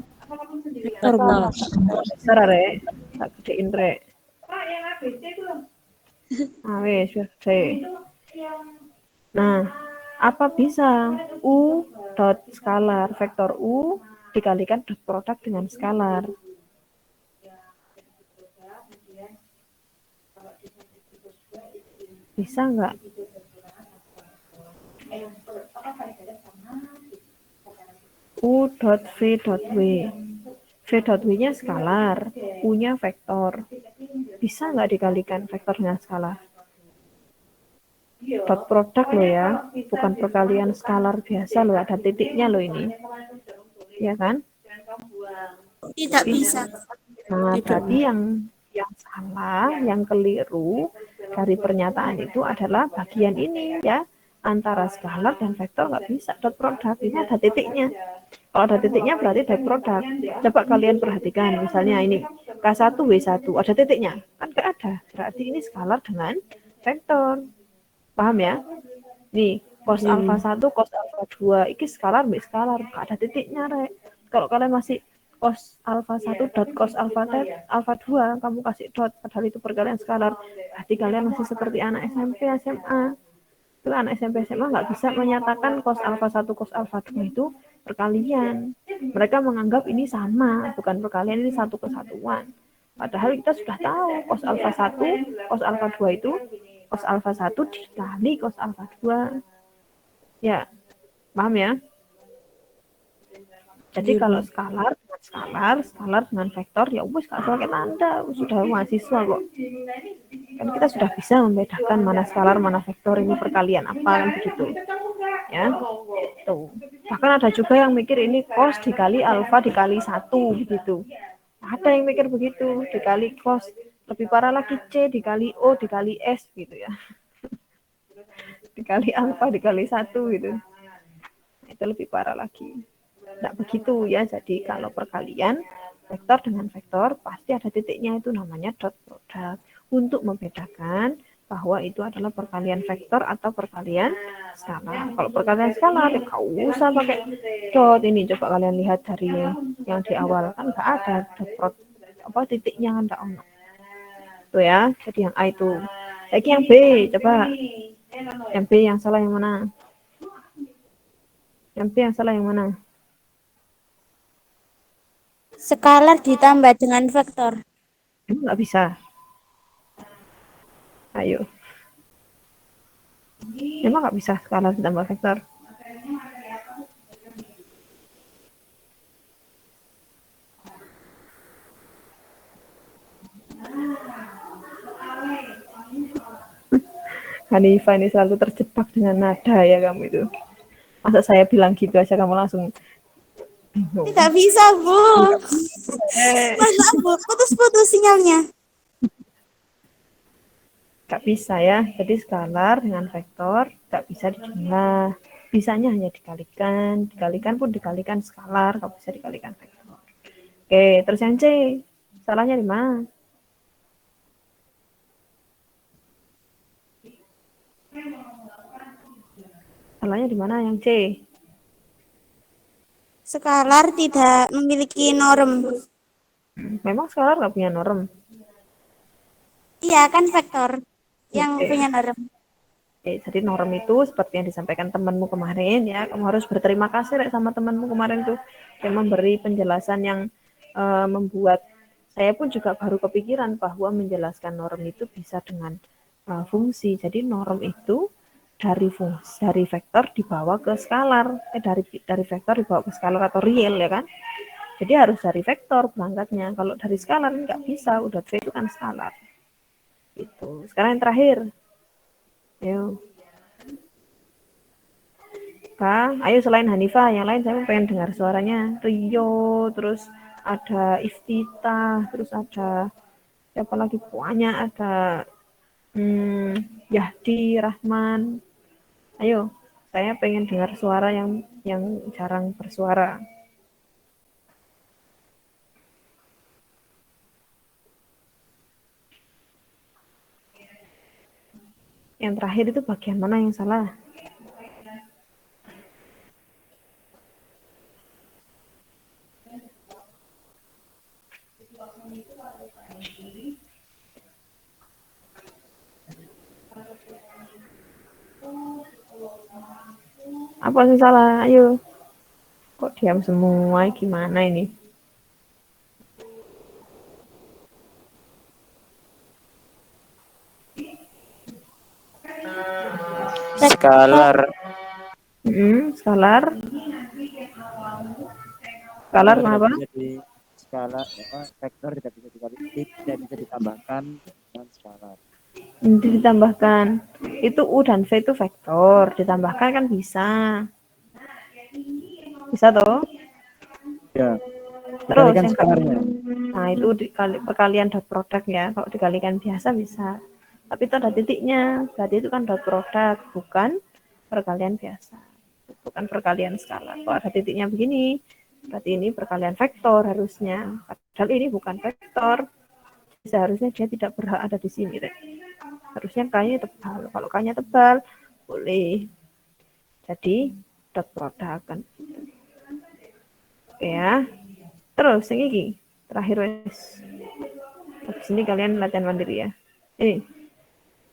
Besar Rek, tak gedein Rek. Wes, Nah, apa bisa U dot skalar vektor U dikalikan dot produk dengan skalar? Bisa nggak? U dot V dot W. V dot W-nya skalar, U-nya vektor. Bisa nggak dikalikan vektornya skalar? Dot produk loh ya, bukan perkalian skalar biasa loh, ada titiknya loh ini. Ya kan? Tidak bisa. Nah, berarti yang salah, yang keliru dari pernyataan itu adalah bagian ini ya. Antara skalar dan vektor nggak bisa dot produk, ini ada titiknya. Kalau ada titiknya berarti dot produk. Coba kalian perhatikan, misalnya ini K1 W1 ada titiknya, kan nggak ada. Berarti ini skalar dengan vektor. Paham ya? Nih, cos alfa 1, cos alfa 2, ini skalar mbak skalar, nggak ada titiknya, Rek. Kalau kalian masih cos alfa 1 dot cos alfa 2, kamu kasih dot, padahal itu perkalian skalar. Berarti kalian masih seperti anak SMP, SMA. Itu anak SMP, SMA nggak bisa menyatakan cos alfa 1, cos alfa 2 itu perkalian. Mereka menganggap ini sama, bukan perkalian, ini satu kesatuan. Padahal kita sudah tahu cos alfa 1, cos alfa 2 itu cos alfa 1 dikali cos alfa 2. Ya, paham ya? Jadi kalau skalar dengan vektor ya wis gak usah pakai tanda, sudah mahasiswa kok. Kan kita sudah bisa membedakan mana skalar, mana vektor, ini perkalian apa kan begitu. Ya. Tuh. Bahkan ada juga yang mikir ini cos dikali alfa dikali 1 begitu. Ada yang mikir begitu, dikali cos. Lebih parah lagi C dikali O dikali S gitu ya. Dikali alfa dikali 1 gitu. Itu lebih parah lagi. Tidak begitu ya, jadi kalau perkalian vektor dengan vektor pasti ada titiknya, itu namanya dot product untuk membedakan bahwa itu adalah perkalian vektor atau perkalian skalar. Kalau perkalian skalar ya nggak usah pakai dot. Ini coba kalian lihat dari yang di awal kan nggak ada dot product, titiknya kan nggak ono. Tuh ya, jadi yang A itu. Lagi yang B, coba yang B yang salah yang mana? Yang B yang salah yang mana? Skalar ditambah dengan vektor. Emang nggak bisa? Ayo. Emang nggak bisa skalar ditambah vektor? Hanifah ini selalu terjebak dengan nada ya kamu itu. Masa saya bilang gitu aja kamu langsung bingung. Tidak bisa, Bu. Masa, Bu? Putus-putus sinyalnya. Gak bisa ya. Jadi skalar dengan vektor gak bisa dijumlah. Bisanya hanya dikalikan. Dikalikan pun dikalikan skalar, gak bisa dikalikan vektor. Oke, terus yang C. Salahnya di mana? Salahnya di mana yang C? Skalar tidak memiliki norm. Memang skalar nggak punya norm? Iya, kan vektor yang punya norm. Jadi norm itu seperti yang disampaikan temanmu kemarin ya, kamu harus berterima kasih sama temanmu kemarin tuh yang memberi penjelasan yang membuat saya pun juga baru kepikiran bahwa menjelaskan norm itu bisa dengan fungsi. Jadi norm itu dari vektor dibawa ke skalar, dari vektor dibawa ke skalar atau real ya kan. Jadi harus dari vektor berangkatnya. Kalau dari skalar nggak bisa, udah V itu kan skalar. Itu. Sekarang yang terakhir. Ayo. Kak, ayo selain Hanifah, yang lain saya pengen dengar suaranya. Rio, terus ada Iftita, terus ada siapa lagi banyak, ada Yahdi, Rahman. Ayo, saya pengen dengar suara yang jarang bersuara. Yang terakhir itu bagian mana yang salah? Apa sih salah? Ayo. Kok diam semua? Gimana ini? Skalar. Skalar. Skalar kenapa? Skalar vektor tidak bisa ditambahkan dengan skalar. Ditambahkan. Itu U dan V itu vektor, ditambahkan kan bisa. Bisa toh? Ya. Terus yang skalarnya. Nah, itu perkalian dot product ya. Kalau dikalikan biasa bisa. Tapi itu ada titiknya. Berarti itu kan dot product, bukan perkalian biasa. Bukan perkalian skalar. Kalau ada titiknya begini, berarti ini perkalian vektor harusnya. Padahal ini bukan vektor. Seharusnya dia tidak berhak ada di sini. Harusnya K-nya tebal. Kalau K-nya tebal, boleh. Jadi, dot product kan. Oke ya. Terus, yang ini. Terakhir, wes. Habis ini kalian latihan mandiri ya. Ini.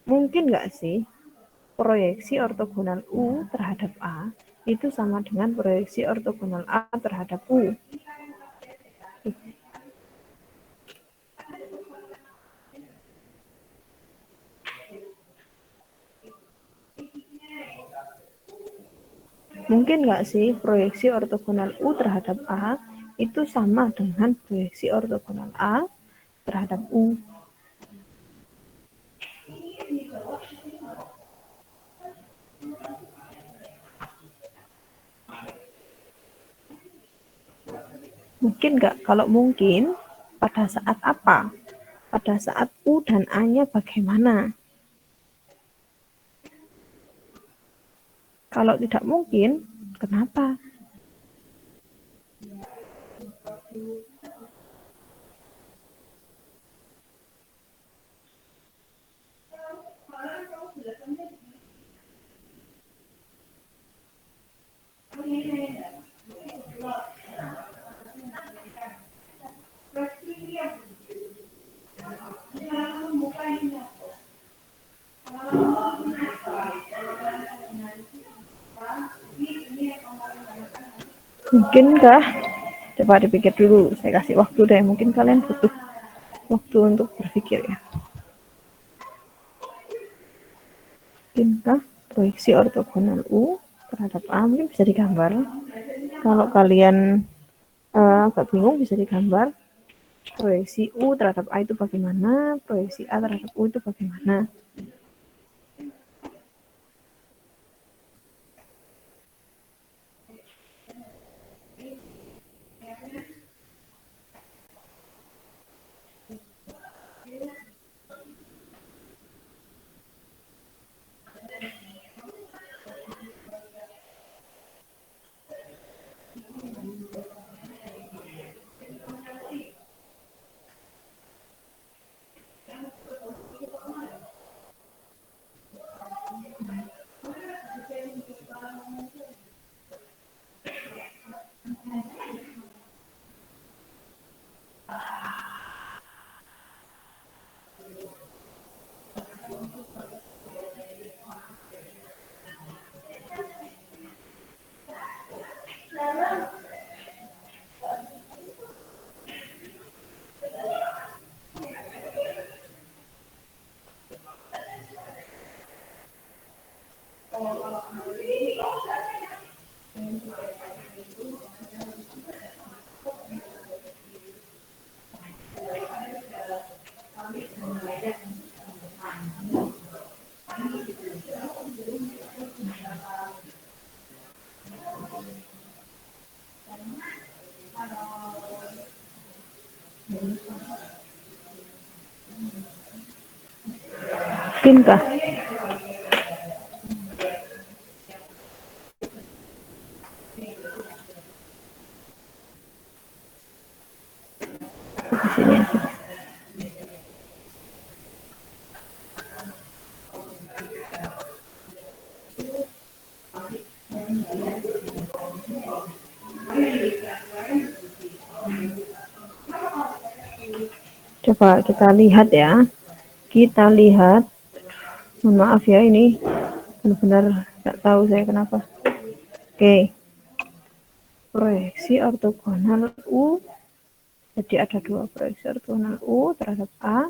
Mungkin nggak sih proyeksi ortogonal U terhadap A itu sama dengan proyeksi ortogonal A terhadap U? Mungkin nggak sih proyeksi ortogonal U terhadap A itu sama dengan proyeksi ortogonal A terhadap U? Mungkin nggak? Kalau mungkin, pada saat apa? Pada saat U dan A-nya bagaimana? Kalau tidak mungkin, kenapa? Mungkinkah? Coba dipikir dulu, saya kasih waktu deh, mungkin kalian butuh waktu untuk berpikir ya. Mungkinkah proyeksi ortogonal U terhadap A mungkin bisa digambar? Kalau kalian agak bingung bisa digambar. Proyeksi U terhadap A itu bagaimana? Proyeksi A terhadap U itu bagaimana? Mungkinkah? Di sini aja. Coba kita lihat ya. Kita lihat. Mohon maaf ya, ini benar-benar nggak tahu saya kenapa. Oke. Proyeksi ortogonal U. Jadi ada dua proyeksi ortogonal U terhadap A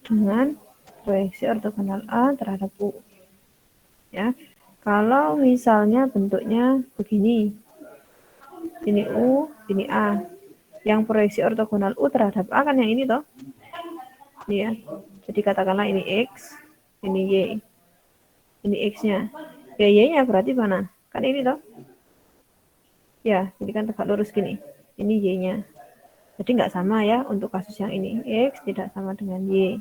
dengan proyeksi ortogonal A terhadap U. Ya. Kalau misalnya bentuknya begini. Ini U, ini A. Yang proyeksi ortogonal U terhadap A kan yang ini toh. Ini ya. Jadi katakanlah ini X, ini Y. Ini X-nya. Ya Y-nya berarti mana? Kan ini toh. Ya, ini kan tegak lurus gini. Ini Y-nya. Jadi nggak sama ya untuk kasus yang ini. X tidak sama dengan Y.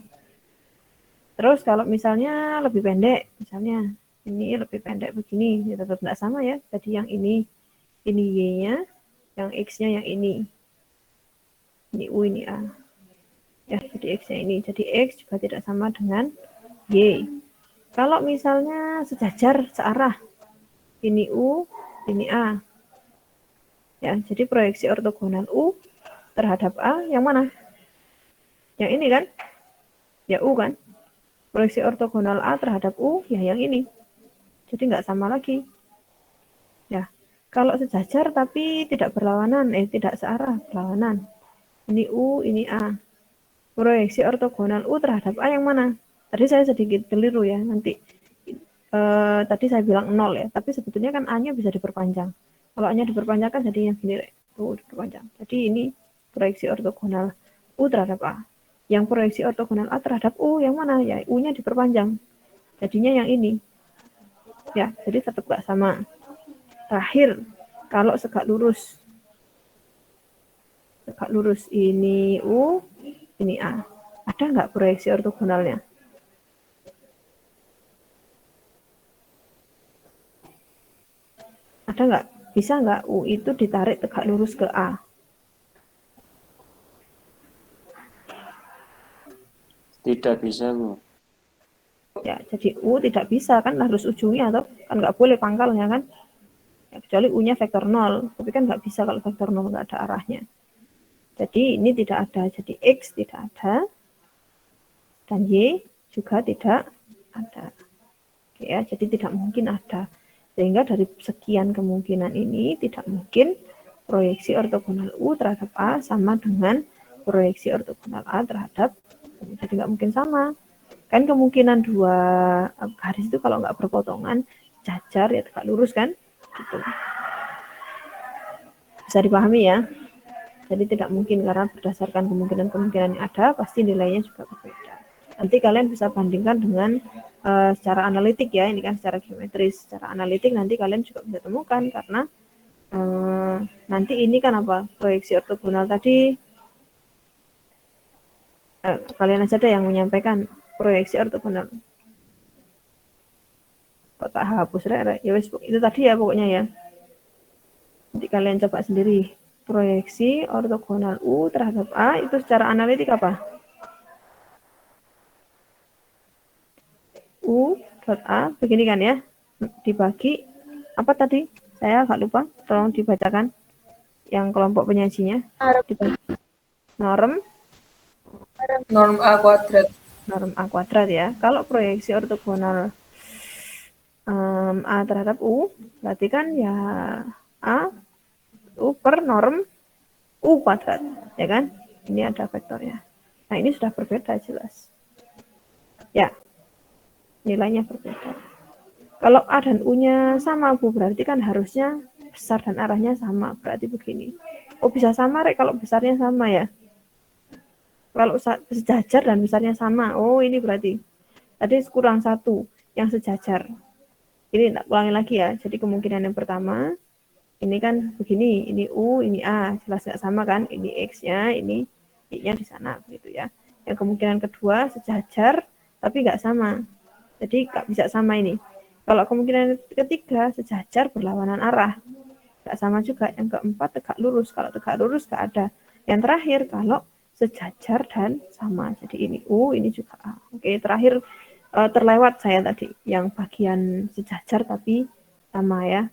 Terus kalau misalnya lebih pendek, misalnya ini lebih pendek begini, ya tetap nggak sama ya. Jadi yang ini Y-nya, yang X-nya yang ini. Ini U, ini A. Ya, jadi X-nya ini. Jadi X juga tidak sama dengan Y. Kalau misalnya sejajar, searah. Ini U, ini A. Ya, jadi proyeksi ortogonal U terhadap A yang mana? Yang ini kan? Ya U kan? Proyeksi ortogonal A terhadap U ya yang ini. Jadi nggak sama lagi. Ya, kalau sejajar tapi tidak berlawanan, tidak searah, berlawanan. Ini U, ini A. Proyeksi ortogonal U terhadap A yang mana? Tadi saya sedikit keliru ya, nanti tadi saya bilang 0 ya, tapi sebetulnya kan A-nya bisa diperpanjang. Kalau A-nya diperpanjang kan jadinya gini, tuh diperpanjang. Jadi ini proyeksi ortogonal U terhadap A. Yang proyeksi ortogonal A terhadap U yang mana? Ya U-nya diperpanjang. Jadinya yang ini. Ya, jadi tetap nggak sama. Terakhir, kalau tegak lurus. Tegak lurus ini U, ini A. Ada nggak proyeksi ortogonalnya? Ada nggak? Bisa nggak U itu ditarik tegak lurus ke A? Tidak bisa, Bu. Ya, jadi U tidak bisa kan harus ujungnya atau kan nggak boleh pangkalnya kan? Ya, kecuali U-nya vektor 0, tapi kan nggak bisa kalau vektor 0 nggak ada arahnya. Jadi ini tidak ada, jadi X tidak ada, dan Y juga tidak ada. Oke, ya, jadi tidak mungkin ada. Sehingga dari sekian kemungkinan ini tidak mungkin proyeksi ortogonal U terhadap A sama dengan proyeksi ortogonal A terhadap U. Jadi nggak mungkin sama. Kan kemungkinan dua garis itu kalau nggak berpotongan, jajar ya tegak lurus kan? Gitu. Bisa dipahami ya? Jadi tidak mungkin karena berdasarkan kemungkinan-kemungkinan yang ada, pasti nilainya juga berbeda. Nanti kalian bisa bandingkan dengan secara analitik ya, ini kan secara geometris. Secara analitik nanti kalian juga bisa temukan karena nanti ini kan apa? Proyeksi ortogonal tadi, kalian aja deh yang menyampaikan proyeksi ortogonal. Kok tak hapus, ya wes, itu tadi ya pokoknya ya. Nanti kalian coba sendiri. Proyeksi ortogonal U terhadap A itu secara analitik apa? U dot A begini kan ya, dibagi apa tadi? Saya agak lupa, tolong dibacakan yang kelompok penyajinya. Dibagi norm A kuadrat. Norm A kuadrat ya. Kalau proyeksi ortogonal A terhadap U, berarti kan ya A U per norm U kuadrat, ya kan? Ini ada vektornya. Nah, ini sudah berbeda jelas. Ya, nilainya berbeda. Kalau A dan U-nya sama, Bu, berarti kan harusnya besar dan arahnya sama. Berarti begini. Oh, bisa sama, Rek, kalau besarnya sama ya? Kalau sejajar dan besarnya sama. Oh, ini berarti. Tadi kurang satu yang sejajar. Ini tak ulangi lagi ya. Jadi kemungkinan yang pertama, ini kan begini, ini U, ini A, jelas nggak sama kan? Ini X-nya, ini Y-nya di sana, begitu ya. Yang kemungkinan kedua sejajar, tapi nggak sama. Jadi nggak bisa sama ini. Kalau kemungkinan ketiga sejajar berlawanan arah, nggak sama juga. Yang keempat tegak lurus. Kalau tegak lurus nggak ada. Yang terakhir kalau sejajar dan sama. Jadi ini U, ini juga A. Oke, terakhir terlewat saya tadi yang bagian sejajar tapi sama ya.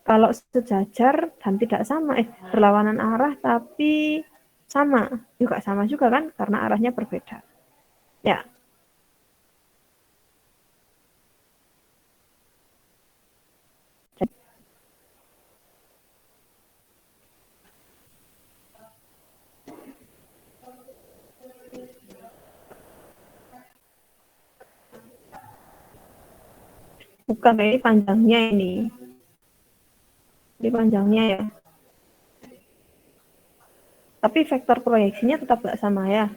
Kalau sejajar dan tidak sama, berlawanan arah tapi sama, juga sama juga kan, karena arahnya berbeda. Ya. Bukan, ini panjangnya ini. Ini panjangnya ya. Tapi vektor proyeksinya tetap nggak sama ya.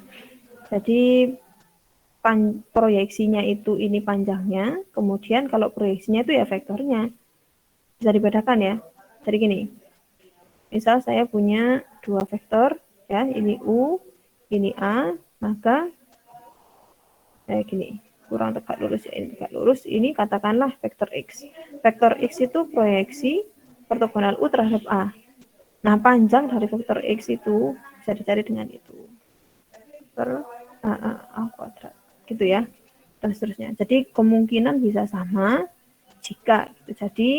Jadi proyeksinya itu ini panjangnya, kemudian kalau proyeksinya itu ya vektornya. Bisa dibedakan ya. Jadi gini, misal saya punya dua vektor, ya, ini U, ini A, maka kayak gini, kurang tegak lurus ya, ini tegak lurus, ini katakanlah vektor X. Vektor X itu proyeksi ortogonal U terhadap A. Nah, panjang dari vektor X itu bisa dicari dengan itu. Per A kuadrat. Gitu ya. Dan seterusnya. Jadi, kemungkinan bisa sama jika gitu. Jadi,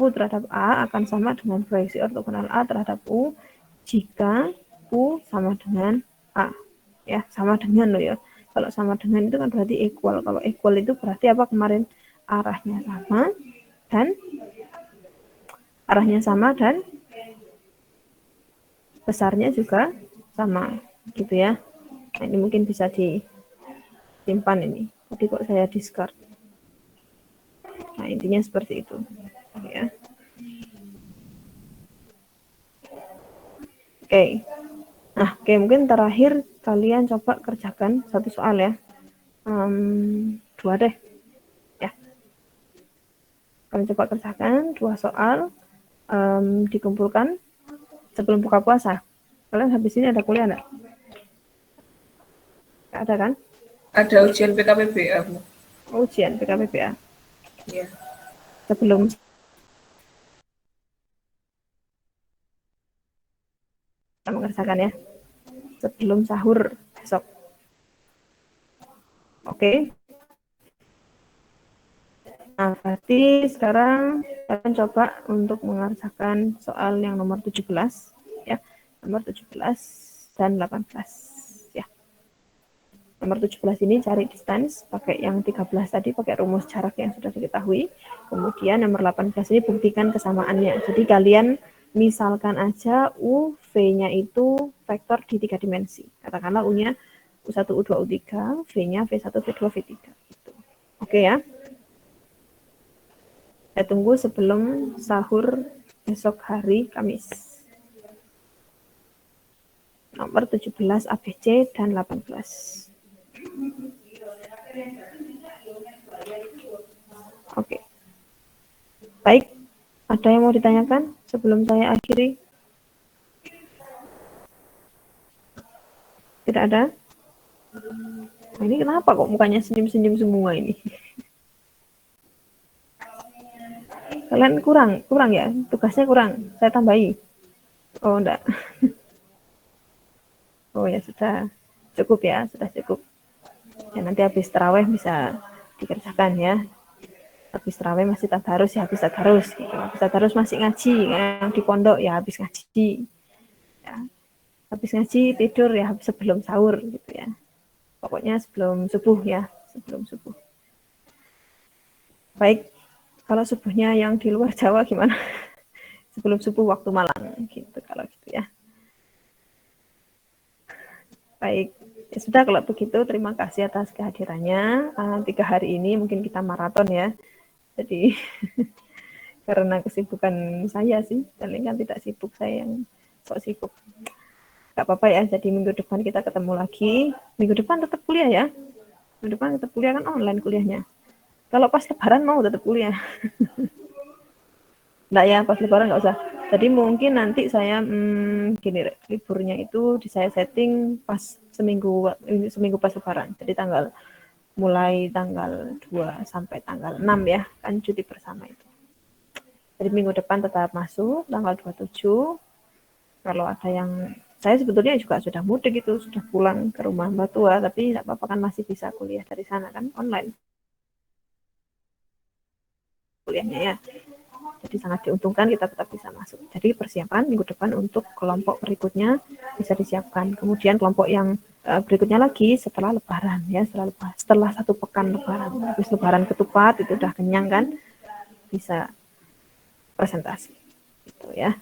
U terhadap A akan sama dengan proyeksi ortogonal A terhadap U jika U sama dengan A. Ya, sama dengan loh ya. Kalau sama dengan itu kan berarti equal. Kalau equal itu berarti apa kemarin? Arahnya sama dan besarnya juga sama, gitu ya. Nah, ini mungkin bisa disimpan ini. Tadi kok saya discard. Nah, intinya seperti itu. Ya. Oke. Nah, oke, mungkin terakhir kalian coba kerjakan satu soal ya. 2 deh. Ya. Kalian coba kerjakan 2 soal, dikumpulkan sebelum buka puasa. Kalian habis ini ada kuliah enggak? Nggak ada kan? Ada ujian PKPBA, Bu. Ujian PKPBA. Iya. Sebelum kita mengerjakan ya. Sebelum sahur besok. Oke. Nah, berarti sekarang kalian coba untuk mengerjakan soal yang nomor 17 ya. Nomor 17 dan 18 ya. Nomor 17 ini cari distance pakai yang 13 tadi, pakai rumus jarak yang sudah diketahui. Kemudian nomor 18 ini buktikan kesamaannya. Jadi kalian misalkan aja U, V-nya itu vektor di 3 dimensi. Katakanlah U-nya U1, U2, U3, V-nya V1, V2, V3. Gitu. Oke ya. Saya tunggu sebelum sahur besok hari Kamis. Nomor 17 ABC dan 18. Oke. Baik, ada yang mau ditanyakan sebelum saya akhiri? Tidak ada? Nah, ini kenapa kok mukanya senyum-senyum semua ini? Kalian kurang ya? Tugasnya kurang, saya tambahi. Oh, enggak. Oh ya, sudah cukup ya, sudah cukup. Ya, nanti habis taraweh bisa dikerjakan ya. Habis taraweh masih tadarus ya, habis tadarus. Gitu. Habis tadarus masih ngaji, yang di pondok ya habis ngaji. Ya. Habis ngaji tidur ya sebelum sahur gitu ya. Pokoknya sebelum subuh ya, sebelum subuh. Baik, kalau subuhnya yang di luar Jawa gimana? Sebelum subuh waktu Malang gitu kalau gitu ya. Baik, ya sudah kalau begitu terima kasih atas kehadirannya. 3 hari ini mungkin kita maraton ya. Jadi karena kesibukan saya sih, paling kan tidak sibuk, saya yang sok sibuk. Gak apa-apa ya, jadi minggu depan kita ketemu lagi. Minggu depan tetap kuliah ya. Minggu depan tetap kuliah kan online kuliahnya. Kalau pas lebaran mau tetap kuliah. Enggak ya, pas lebaran nggak usah. Jadi mungkin nanti saya gini, liburnya itu saya setting pas seminggu pas lebaran. Jadi mulai tanggal 2 sampai tanggal 6 ya, kan cuti bersama itu. Jadi minggu depan tetap masuk tanggal 27. Kalau ada yang saya sebetulnya juga sudah mudik itu, sudah pulang ke rumah mbak tua, tapi tidak apa-apa kan masih bisa kuliah dari sana kan online. Kuliahnya ya. Jadi sangat diuntungkan kita tetap bisa masuk. Jadi persiapan minggu depan untuk kelompok berikutnya bisa disiapkan. Kemudian kelompok yang berikutnya lagi setelah lebaran ya, setelah 1 pekan lebaran. Habis lebaran ketupat itu udah kenyang kan, bisa presentasi. Gitu ya.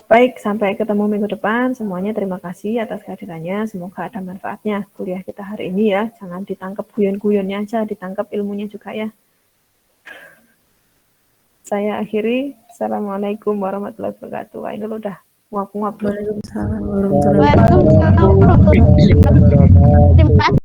Baik, sampai ketemu minggu depan. Semuanya terima kasih atas kehadirannya. Semoga ada manfaatnya kuliah kita hari ini ya. Jangan ditangkap guyon-guyonnya aja, ditangkap ilmunya juga ya. Saya akhiri. Assalamualaikum warahmatullahi wabarakatuh. Wah, ini lo udah nguap-nguap. Waalaikumsalam warahmatullahi wabarakatuh. Waalaikumsalam warahmatullahi wabarakatuh. Terima kasih.